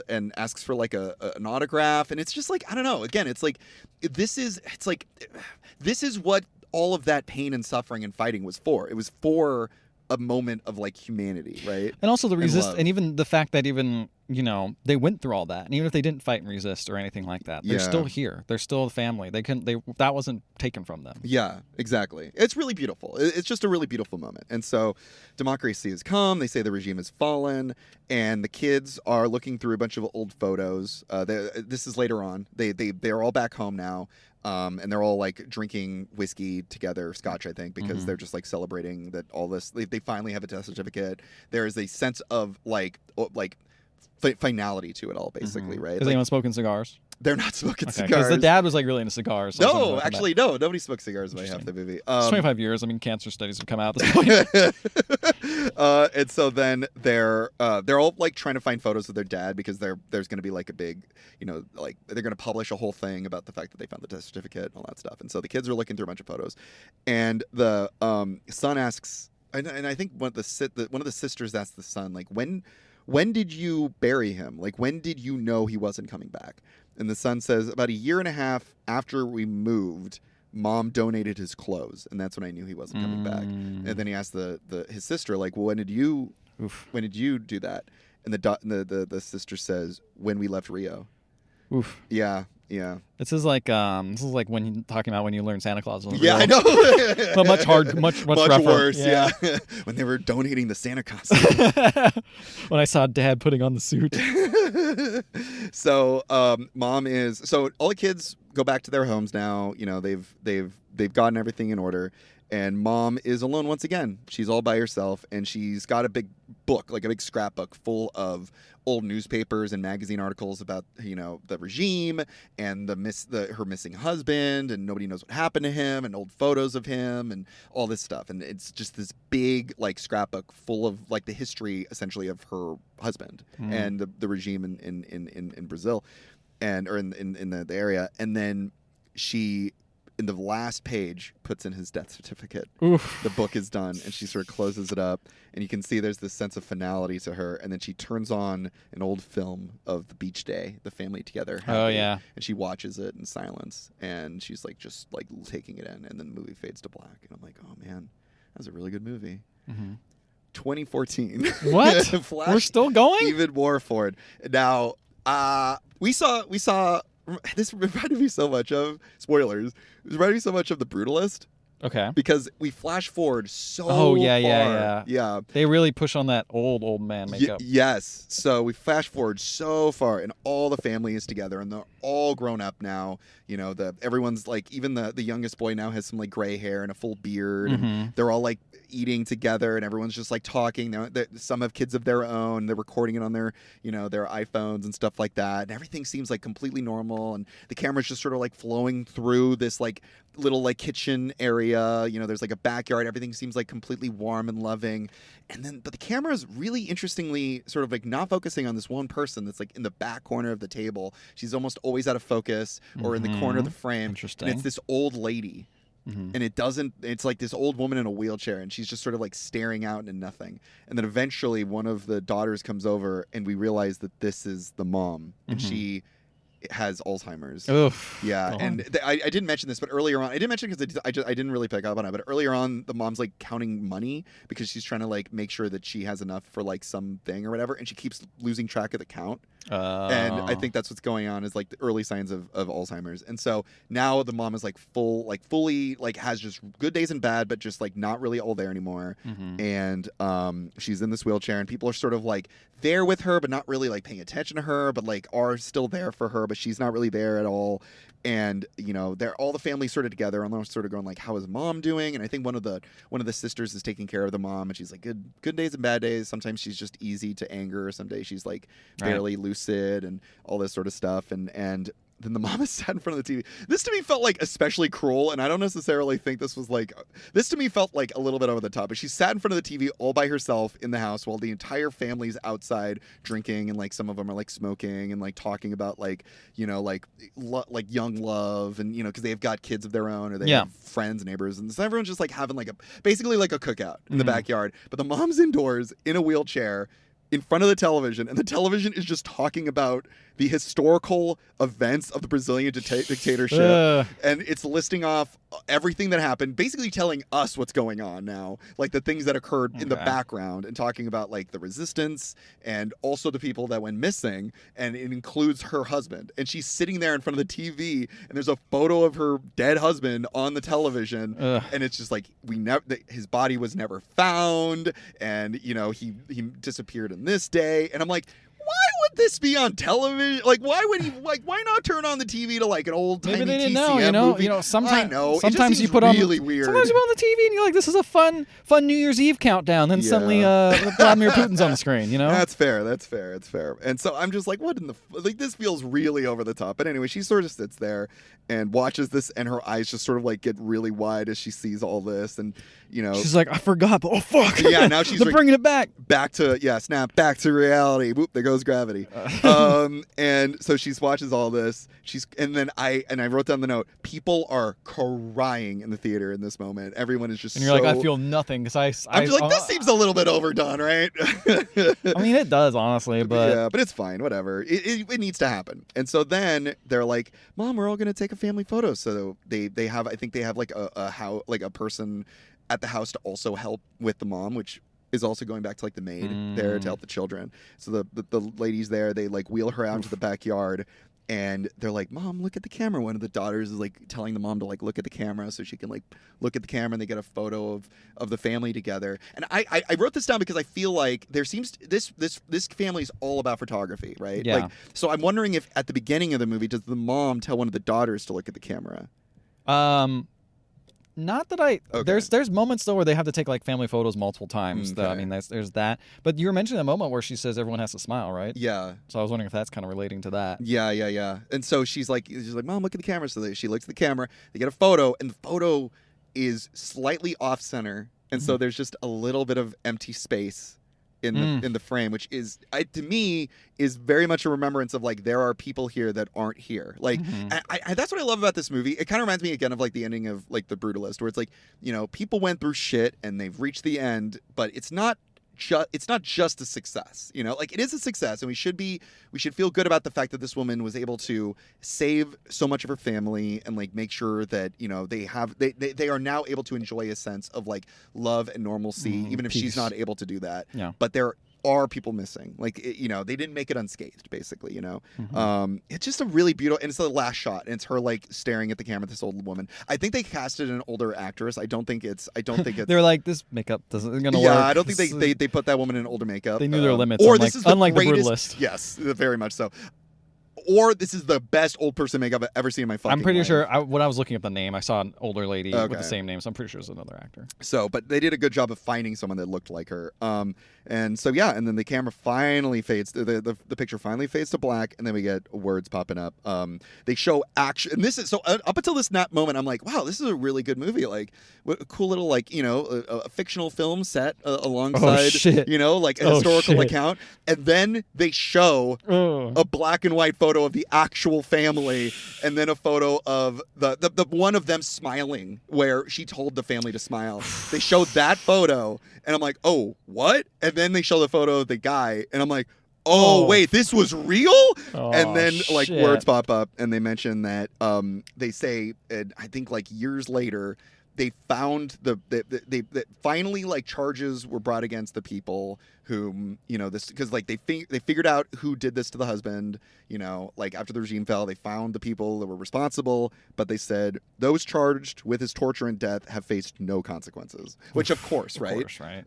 and asks for like an autograph, and it's just like, I don't know. Again, it's like this is what all of that pain and suffering and fighting was for. It was for a moment of like humanity, right? And also the resist, and even the fact that even, you know, they went through all that, and even if they didn't fight and resist or anything like that, they're still here. They're still a family. That wasn't taken from them. Yeah, exactly. It's really beautiful. It's just a really beautiful moment. And so democracy has come. They say the regime has fallen, and the kids are looking through a bunch of old photos. This is later on. They're all back home now. And they're all like drinking whiskey together, scotch, I think, because they're just like celebrating that all this. They finally have a death certificate. There is a sense of like finality to it all, basically, right? Is anyone smoking cigars? They're not smoking cigars. Because the dad was like really into cigars. So no, actually, no. Nobody smokes cigars by half the movie. It's 25 years. I mean, cancer studies have come out at this point. And so then they're all like trying to find photos of their dad, because there's going to be like a big, you know, like they're going to publish a whole thing about the fact that they found the death certificate and all that stuff. And so the kids are looking through a bunch of photos, and the son asks, and I think one of the sisters asks the son, like, when did you bury him? Like, when did you know he wasn't coming back? And the son says, about a year and a half after we moved, Mom donated his clothes, and that's when I knew he wasn't coming back. And then he asked his sister, like, well, when did you do that? And the sister says, when we left Rio. Oof. Yeah. Yeah. This is like when you're talking about when you learn Santa Claus was real. Yeah, I know. But much worse. Yeah. When they were donating the Santa costume. When I saw Dad putting on the suit. So Mom is all the kids go back to their homes now. You know, they've gotten everything in order. And Mom is alone once again. She's all by herself, and she's got a big book, like a big scrapbook full of old newspapers and magazine articles about, you know, the regime and her missing husband, and nobody knows what happened to him, and old photos of him and all this stuff. And it's just this big like scrapbook full of like the history essentially of her husband and the regime in Brazil or in the area. And then she, in the last page, puts in his death certificate. Oof. The book is done, and she sort of closes it up, and you can see there's this sense of finality to her. And then she turns on an old film of the beach day, the family together. Oh yeah. And she watches it in silence, and she's like just like taking it in, and then the movie fades to black. And I'm like, oh man, that was a really good movie. 2014. What? We're still going? Even more forward. Now, we saw. This reminded me so much of spoilers. It reminded me so much of The Brutalist. Okay. Because we flash forward so far. Yeah. They really push on that old man makeup. Yes. So we flash forward so far, and all the family is together, and they're all grown up now. You know, everyone's like, even the youngest boy now has some like gray hair and a full beard, and they're all like eating together, and everyone's just like talking. Some have kids of their own. They're recording it on their iPhones and stuff like that, and everything seems like completely normal, and the camera's just sort of like flowing through this like little like kitchen area. You know, there's like a backyard. Everything seems like completely warm and loving, but the camera is really interestingly sort of like not focusing on this one person that's like in the back corner of the table. She's almost always out of focus or in the corner of the frame. Interesting. And it's this old lady. And it's like this old woman in a wheelchair, and she's just sort of like staring out into nothing. And then eventually one of the daughters comes over, and we realize that this is the mom, and she has Alzheimer's. Oof. Yeah. And I didn't mention this, but earlier on, I didn't mention because I didn't really pick up on it, but earlier on, the mom's like counting money because she's trying to like make sure that she has enough for like something or whatever, and she keeps losing track of the count. And I think that's what's going on, is like the early signs of Alzheimer's. And so now the mom is like fully like has just good days and bad, but just like not really all there anymore. And she's in this wheelchair, and people are sort of like there with her, but not really like paying attention to her, but like are still there for her, but she's not really there at all. And you know, they're all the family sort of together, and they're sort of going like, how is mom doing? And I think one of the sisters is taking care of the mom, and she's like, good days and bad days. Sometimes she's just easy to anger, some days she's like barely lucid and all this sort of stuff. And then the mom is sat in front of the TV. This to me felt like especially cruel, and I don't necessarily think this was like... This to me felt like a little bit over the top. But she sat in front of the TV all by herself in the house while the entire family's outside drinking, and like some of them are like smoking and like talking about like, you know, like young love, and you know, because they've got kids of their own, or they have friends, neighbors, and so everyone's just like having like basically like a cookout in the backyard. But the mom's indoors in a wheelchair in front of the television, and the television is just talking about the historical events of the Brazilian dictatorship, and it's listing off everything that happened, basically telling us what's going on now, like the things that occurred in the background, and talking about like the resistance and also the people that went missing, and it includes her husband. And she's sitting there in front of the TV, and there's a photo of her dead husband on the television, and it's just like his body was never found, and you know, he disappeared on this day, and I'm like, why would this be on television? Like, why would he? Like, why not turn on the TV to like an old tiny Maybe they didn't TCM know. movie? You know, sometimes I know. Sometimes you put really on weird. Sometimes you put on the TV and you're like, this is a fun New Year's Eve countdown. Then suddenly, Vladimir Putin's on the screen. You know, that's fair. It's fair. And so I'm just like, what in the like? This feels really over the top. But anyway, she sort of sits there and watches this, and her eyes just sort of like get really wide as she sees all this, and you know, she's like, I forgot. But, oh fuck. Yeah, now she's they're bringing it back to snap back to reality. Whoop, there goes gravity. And so she watches all this. And then I wrote down the note. People are crying in the theater in this moment. Everyone is just. And you're like, I feel nothing because I'm just like, this seems a little bit overdone, right? I mean, it does honestly, but yeah, but it's fine. Whatever. It needs to happen. And so then they're like, Mom, we're all gonna take a family photo. So they have, I think they have like a person at the house to also help with the mom, which is also going back to like the maid there to help the children. So the ladies there, they like wheel her out into the backyard, and they're like, Mom, look at the camera. One of the daughters is like telling the mom to like look at the camera so she can like look at the camera, and they get a photo of the family together. And I wrote this down because I feel like there seems this family is all about photography, right? Yeah. Like, so I'm wondering if at the beginning of the movie, does the mom tell one of the daughters to look at the camera? Not that I. Okay. There's moments though where they have to take like family photos multiple times. Okay. I mean, there's that. But you were mentioning a moment where she says everyone has to smile, right? Yeah. So I was wondering if that's kind of relating to that. Yeah. And so she's like, Mom, look at the camera. So she looks at the camera. They get a photo, and the photo is slightly off center, and so there's just a little bit of empty space in the frame, which is to me is very much a remembrance of like there are people here that aren't here. Like I that's what I love about this movie. It kind of reminds me again of like the ending of like The Brutalist, where it's like, you know, people went through shit and they've reached the end, but it's not just a success, you know. Like, it is a success, and we should feel good about the fact that this woman was able to save so much of her family and like make sure that, you know, they are now able to enjoy a sense of like love and normalcy, even if she's not able to do that. Yeah. But there are people missing. Like, you know, they didn't make it unscathed, basically, you know. It's just a really beautiful, and it's the last shot, and it's her like staring at the camera, this old woman. I think they casted an older actress. I don't think it's they're like, this makeup isn't gonna work. Yeah, I don't think they put that woman in older makeup. They knew their limits. Or this is unlike the The Brutalist. Yes, very much so. Or this is the best old person makeup I've ever seen in my fucking life. I'm pretty sure, when I was looking up the name, I saw an older lady with the same name, so I'm pretty sure it's another actor. So, but they did a good job of finding someone that looked like her. And so, yeah, and then the camera finally fades, the picture finally fades to black, and then we get words popping up. They show action, and this is, so up until this moment, I'm like, wow, this is a really good movie. Like, what a cool little, like, you know, a fictional film set alongside, you know, like a historical account. And then they show a black and white photo of the actual family, and then a photo of the one of them smiling where she told the family to smile. They showed that photo, and I'm like, oh, what? And then they show the photo of the guy, and I'm like, oh, wait, this was real? And then like words pop up, and they mention that they say, I think like years later, they found they finally like charges were brought against the people whom, you know, this, because like they figured out who did this to the husband, you know, like after the regime fell, they found the people that were responsible, but they said those charged with his torture and death have faced no consequences, which of course, right? Of course, right.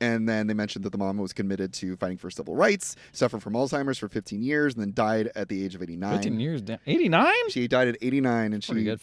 And then they mentioned that the mom was committed to fighting for civil rights, suffered from Alzheimer's for 15 years, and then died at the age of 89. 15 years? 89? She died at 89, and she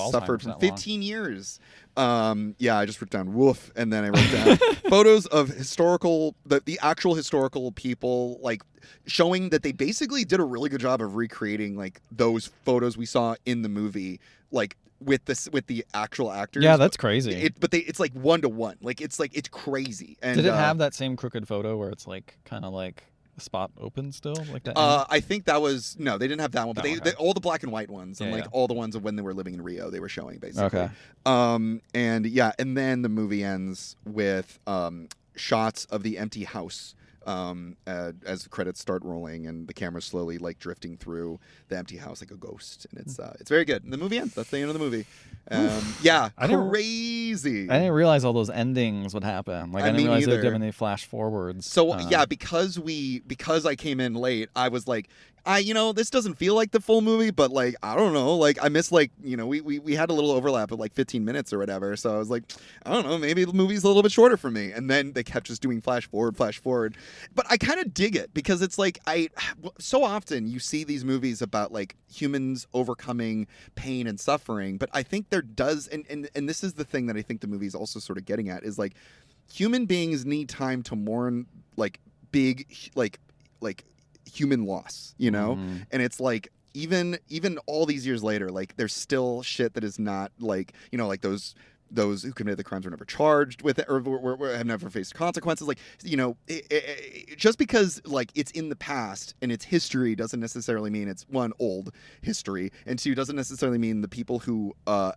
suffered from 15 years. Yeah, I just wrote down woof, and then I wrote down photos of historical, the actual historical people, like showing that they basically did a really good job of recreating like those photos we saw in the movie, like with the actual actors. Yeah, that's crazy. It's like 1-to-1. Like it's crazy. And did it have that same crooked photo where it's like kind of like the spot open still like that? I think that was, no, they didn't have that one, but they all the black and white ones, and all the ones of when they were living in Rio, they were showing basically. Okay. And yeah, and then the movie ends with shots of the empty house. As the credits start rolling and the camera's slowly like drifting through the empty house like a ghost, and it's very good. And the movie ends. That's the end of the movie. Yeah, crazy. I didn't realize all those endings would happen. Like I didn't realize they were giving the flash forwards. So yeah, because I came in late, I was like, this doesn't feel like the full movie, but like, I don't know, like I missed like, you know, we had a little overlap of like 15 minutes or whatever. So I was like, I don't know, maybe the movie's a little bit shorter for me. And then they kept just doing flash forward. But I kind of dig it because it's like, so often you see these movies about like humans overcoming pain and suffering. But I think there does, and this is the thing that I think the movie is also sort of getting at, is like human beings need time to mourn like big, like human loss, you know? And it's like, even all these years later, like there's still shit that is not like, you know, like those who committed the crimes were never charged with it, or have never faced consequences. Like, you know, just because like it's in the past and it's history doesn't necessarily mean it's, one, old history, and two, doesn't necessarily mean the people who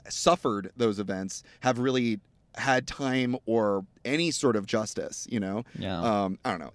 suffered those events have really had time or any sort of justice, you know? Yeah. I don't know.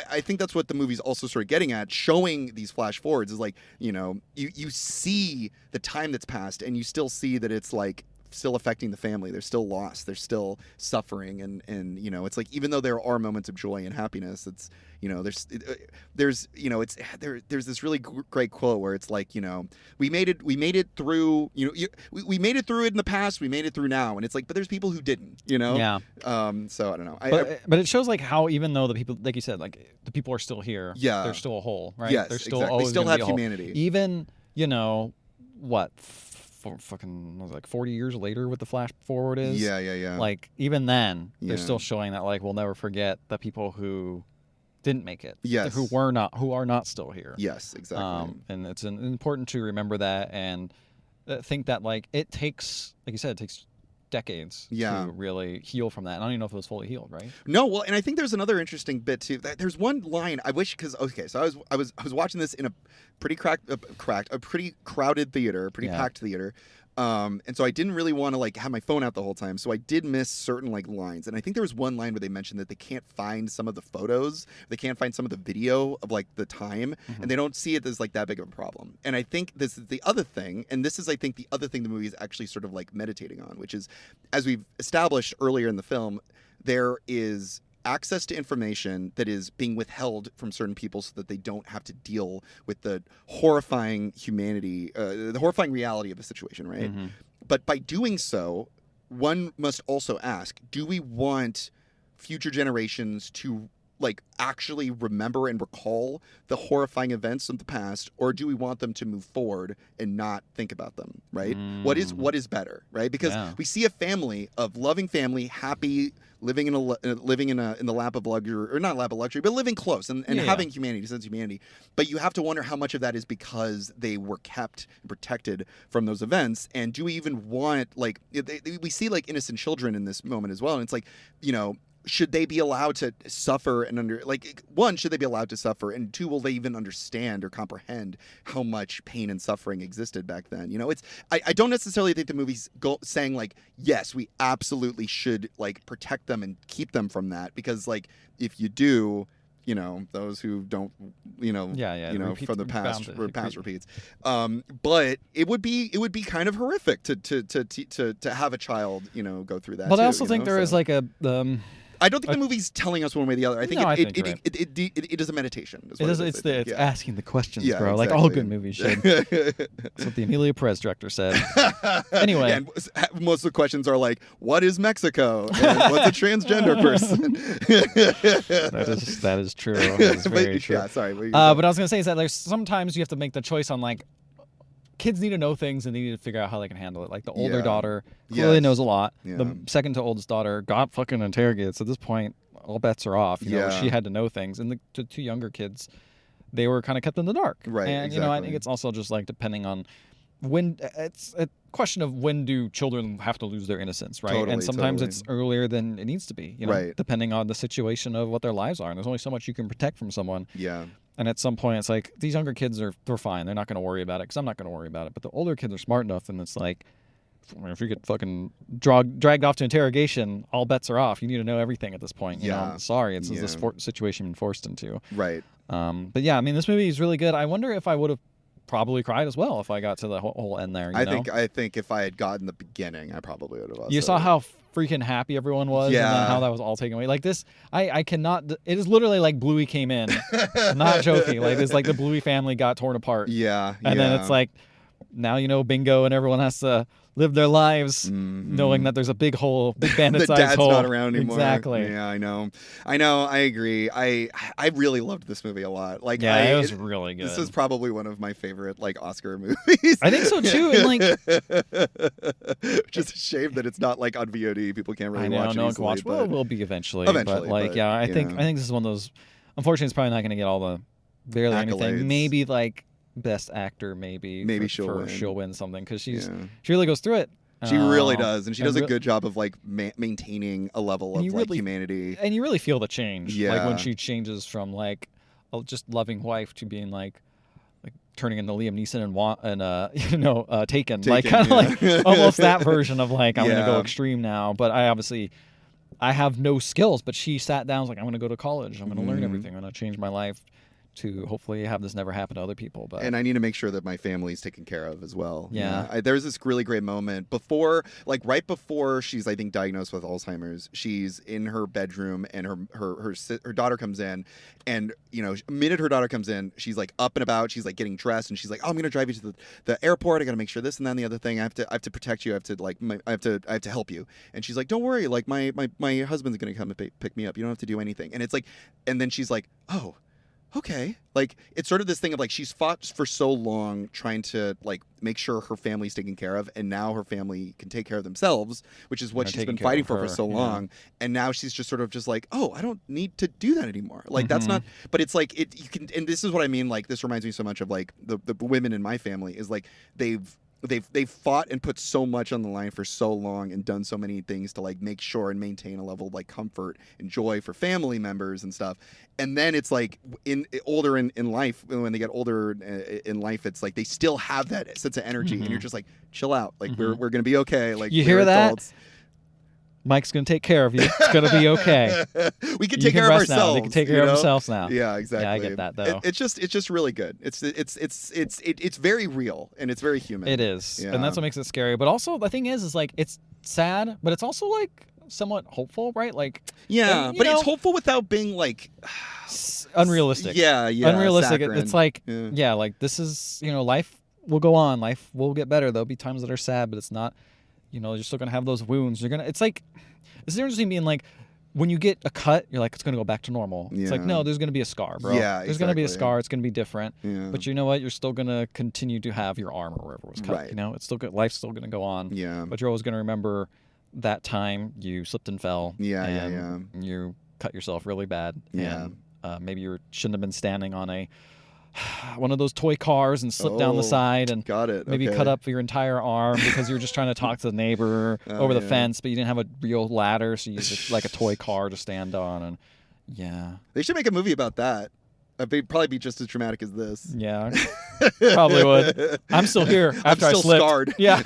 I think that's what the movie's also sort of getting at, showing these flash forwards is like, you know, you see the time that's passed and you still see that it's like still affecting the family. There's still loss. There's still suffering, and you know, it's like even though there are moments of joy and happiness, it's, you know, there's you know, it's there's this really great quote where it's like, you know, we made it through, you know, we made it through it in the past, we made it through now, and it's like, but there's people who didn't, you know. Yeah. So I don't know. But it shows like how even though the people, like you said, like the people are still here. Yeah. They're still a whole, right? Yes. They're still exactly. always They still gonna have be a whole. humanity. Even, you know, what, fucking was it, like 40 years later with the flash forward is. Yeah. Like even then, they're Yeah. still showing that like we'll never forget the people who didn't make it. Yes. Who are not still here. Yes, exactly. And it's important to remember that and think that like it takes, like you said, it takes decades Yeah. to really heal from that. And I don't even know if it was fully healed, right? No, well, and I think there's another interesting bit too. There's one line I wish, because okay, so I was watching this in a pretty pretty crowded theater, pretty packed theater. And so I didn't really want to like have my phone out the whole time. So I did miss certain like lines. And I think there was one line where they mentioned that they can't find some of the photos, they can't find some of the video of like the time, and they don't see it as like that big of a problem. And I think this is the other thing, and this is I think the other thing the movie is actually sort of like meditating on, which is, as we've established earlier in the film, there is access to information that is being withheld from certain people so that they don't have to deal with the horrifying the horrifying reality of the situation, right? But by doing so, one must also ask, do we want future generations to like actually remember and recall the horrifying events of the past, or do we want them to move forward and not think about them, right? What is better, right? Because we see a family of loving family, happy, living in the lap of luxury, or not lap of luxury, but living close and having humanity, sense of humanity. But you have to wonder how much of that is because they were kept and protected from those events, and do we even want like we see like innocent children in this moment as well, and it's like, you know, should they be allowed to suffer and one, should they be allowed to suffer, and two, will they even understand or comprehend how much pain and suffering existed back then? You know, it's I don't necessarily think the movie's saying like, yes, we absolutely should like protect them and keep them from that, because like if you do, you know, those who don't, you know, you know, from the past repeats. But it would be kind of horrific to have a child, you know, go through that. But I also think there is like a I don't think the movie's telling us one way or the other. I think it is a meditation. It's asking the questions, bro. Exactly. Like all good movies should. That's what the Emilia Perez director said. Anyway, and most of the questions are like, "What is Mexico? And what's a transgender person?" that is true. That is very true. Yeah, sorry. But I was gonna say is that there's sometimes you have to make the choice on like, kids need to know things and they need to figure out how they can handle it. Like the older daughter clearly knows a lot. Yeah. The second to oldest daughter got fucking interrogated. So at this point, all bets are off. You know, she had to know things. And the two younger kids, they were kind of kept in the dark. Right. And, you know, I think it's also just like depending on when, it's a question of when do children have to lose their innocence, right? Totally, and sometimes it's earlier than it needs to be, you know, depending on the situation of what their lives are. And there's only so much you can protect from someone. Yeah. And at some point, it's like, these younger kids they're fine. They're not going to worry about it because I'm not going to worry about it. But the older kids are smart enough, and it's like, if you get fucking dragged off to interrogation, all bets are off. You need to know everything at this point. You know? Sorry, it's this situation you've been forced into. Right. But yeah, I mean, this movie is really good. I wonder if I would have probably cried as well if I got to the whole end there. You know? I think if I had gotten the beginning, I probably would have. Also. You saw how freaking happy everyone was, and then how that was all taken away. Like this, I cannot. It is literally like Bluey came in. I'm not joking. Like it's like the Bluey family got torn apart. Yeah. And then it's like, now you know Bingo and everyone has to live their lives knowing that there's a big hole, big bandit-sized hole. The dad's not around anymore. Exactly. Yeah, I know. I agree. I really loved this movie a lot. Like, it was really good. This is probably one of my favorite like Oscar movies. I think so too. And like, just a shame that it's not like on VOD. People can't really watch it. No one easily, can watch. Well, it will be eventually. Eventually, but like, I think this is one of those. Unfortunately, it's probably not going to get all the barely accolades. Anything. Maybe like best actor. Maybe she'll win something because she really goes through it. She really does, and she does a good job of like maintaining a level of like humanity. And you really feel the change, yeah. like when she changes from like a just loving wife to being like turning into Liam Neeson and Taken, like kind of like almost that version of like I'm gonna go extreme now. But I have no skills, but she sat down, was like I'm gonna go to college, I'm gonna learn everything, I'm gonna change my life to hopefully have this never happen to other people. But and I need to make sure that my family's taken care of as well. Yeah. There's this really great moment before, like right before she's, I think, diagnosed with Alzheimer's. She's in her bedroom, and her daughter comes in, and the minute her daughter comes in, she's like up and about. She's like getting dressed, and she's like, "Oh, I'm gonna drive you to the airport. I gotta make sure this and that and the other thing. I have to protect you. I have to help you." And she's like, "Don't worry. Like my husband's gonna come and pick me up. You don't have to do anything." And it's like, and then she's like, "Oh, okay." Like, it's sort of this thing of like, she's fought for so long trying to like make sure her family's taken care of, and now her family can take care of themselves, which is what she's been fighting for so long. And now she's just sort of just like, oh, I don't need to do that anymore. Like, that's not, but it's like, you can, and this is what I mean, like, this reminds me so much of like the women in my family is like, they've fought and put so much on the line for so long and done so many things to like make sure and maintain a level of like comfort and joy for family members and stuff. And then it's like older in life, when they get older in life, it's like they still have that sense of energy, and you're just like, chill out. Like, we're gonna be okay. Like, you hear that? Mike's going to take care of you. It's going to be okay. We can take care of ourselves. Now. They can take care of themselves now. Yeah, exactly. Yeah, I get that though. It's just really good. It's very real, and it's very human. It is, and that's what makes it scary. But also, the thing is like, it's sad, but it's also like somewhat hopeful, right? Like, but it's hopeful without being like unrealistic. Yeah, unrealistic. Saccharine. It's like, like this is, life will go on. Life will get better. There'll be times that are sad, but it's not. You're still gonna have those wounds. It's like, it's interesting being like, when you get a cut, you're like, it's gonna go back to normal. Yeah. It's like, no, there's gonna be a scar, bro. Yeah, there's gonna be a scar. It's gonna be different. Yeah. But you know what? You're still gonna continue to have your arm or wherever it was cut. Right. It's still good. Life's still gonna go on. Yeah. But you're always gonna remember that time you slipped and fell. Yeah. You cut yourself really bad. Yeah. And maybe you shouldn't have been standing on one of those toy cars and slip down the side and maybe cut up your entire arm because you were just trying to talk to the neighbor over the fence, but you didn't have a real ladder, so you used like a toy car to stand on. And they should make a movie about that. It'd probably be just as traumatic as this. Yeah, probably would. I'm still here after I slipped. Scarred. Yeah.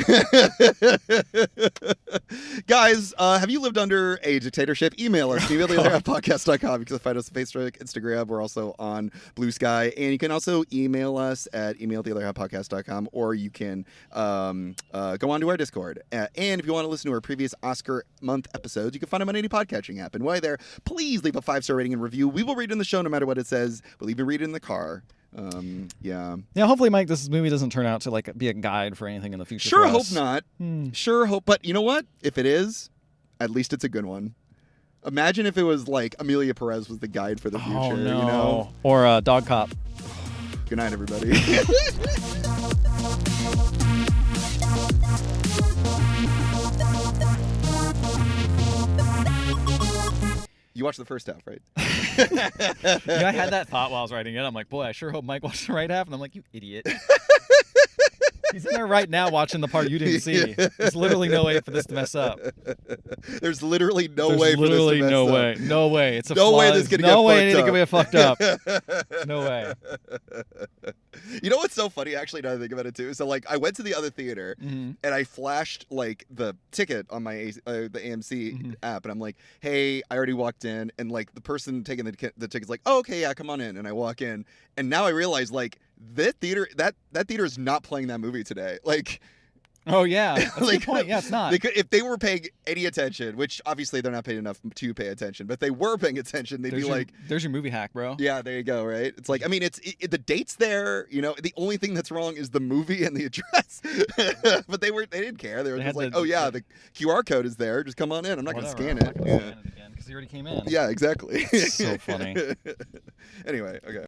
Guys, have you lived under a dictatorship? Email us, email@podcast.com. You can find us on Facebook, Instagram. We're also on Blue Sky. And you can also email us at email@theotherhalfpodcast.com, or you can go on to our Discord. And if you want to listen to our previous Oscar month episodes, you can find them on any podcatching app. And while you're there, please leave a 5-star rating and review. We will read it in the show no matter what it says. We'll even read it in the car. Hopefully, Mike, this movie doesn't turn out to like be a guide for anything in the future. Sure hope not. Sure hope. But you know what? If it is, at least it's a good one. Imagine if it was like Amelia Perez was the guide for the future. Oh, no. Or Dog Cop. Good night, everybody. You watched the first half, right? I had that thought while I was writing it. I'm like, boy, I sure hope Mike watched the right half. And I'm like, you idiot. He's in there right now watching the part you didn't see. There's literally no way for this to mess up. There's literally no way for this to mess up. No way. It's a no flaw. way this is no way anything can get fucked up. No way. You know what's so funny, actually, now that I think about it, too? So, like, I went to the other theater, and I flashed, like, the ticket on my the AMC app, and I'm like, hey, I already walked in, and, like, the person taking the ticket's like, oh, okay, yeah, come on in, and I walk in, and now I realize, like, that theater is not playing that movie today. Like, oh yeah, that's like, a good point. Yeah, it's not. If they were paying any attention, which obviously they're not paid enough to pay attention, but if they were paying attention, they'd be like, "There's your movie hack, bro." Yeah, there you go. Right? It's like, I mean, the date's there. The only thing that's wrong is the movie and the address. But they didn't care. They were just like, oh yeah, the QR code is there. Just come on in. I'm not going to scan it. Scan it again because he already came in. Yeah, exactly. So funny. Anyway, okay.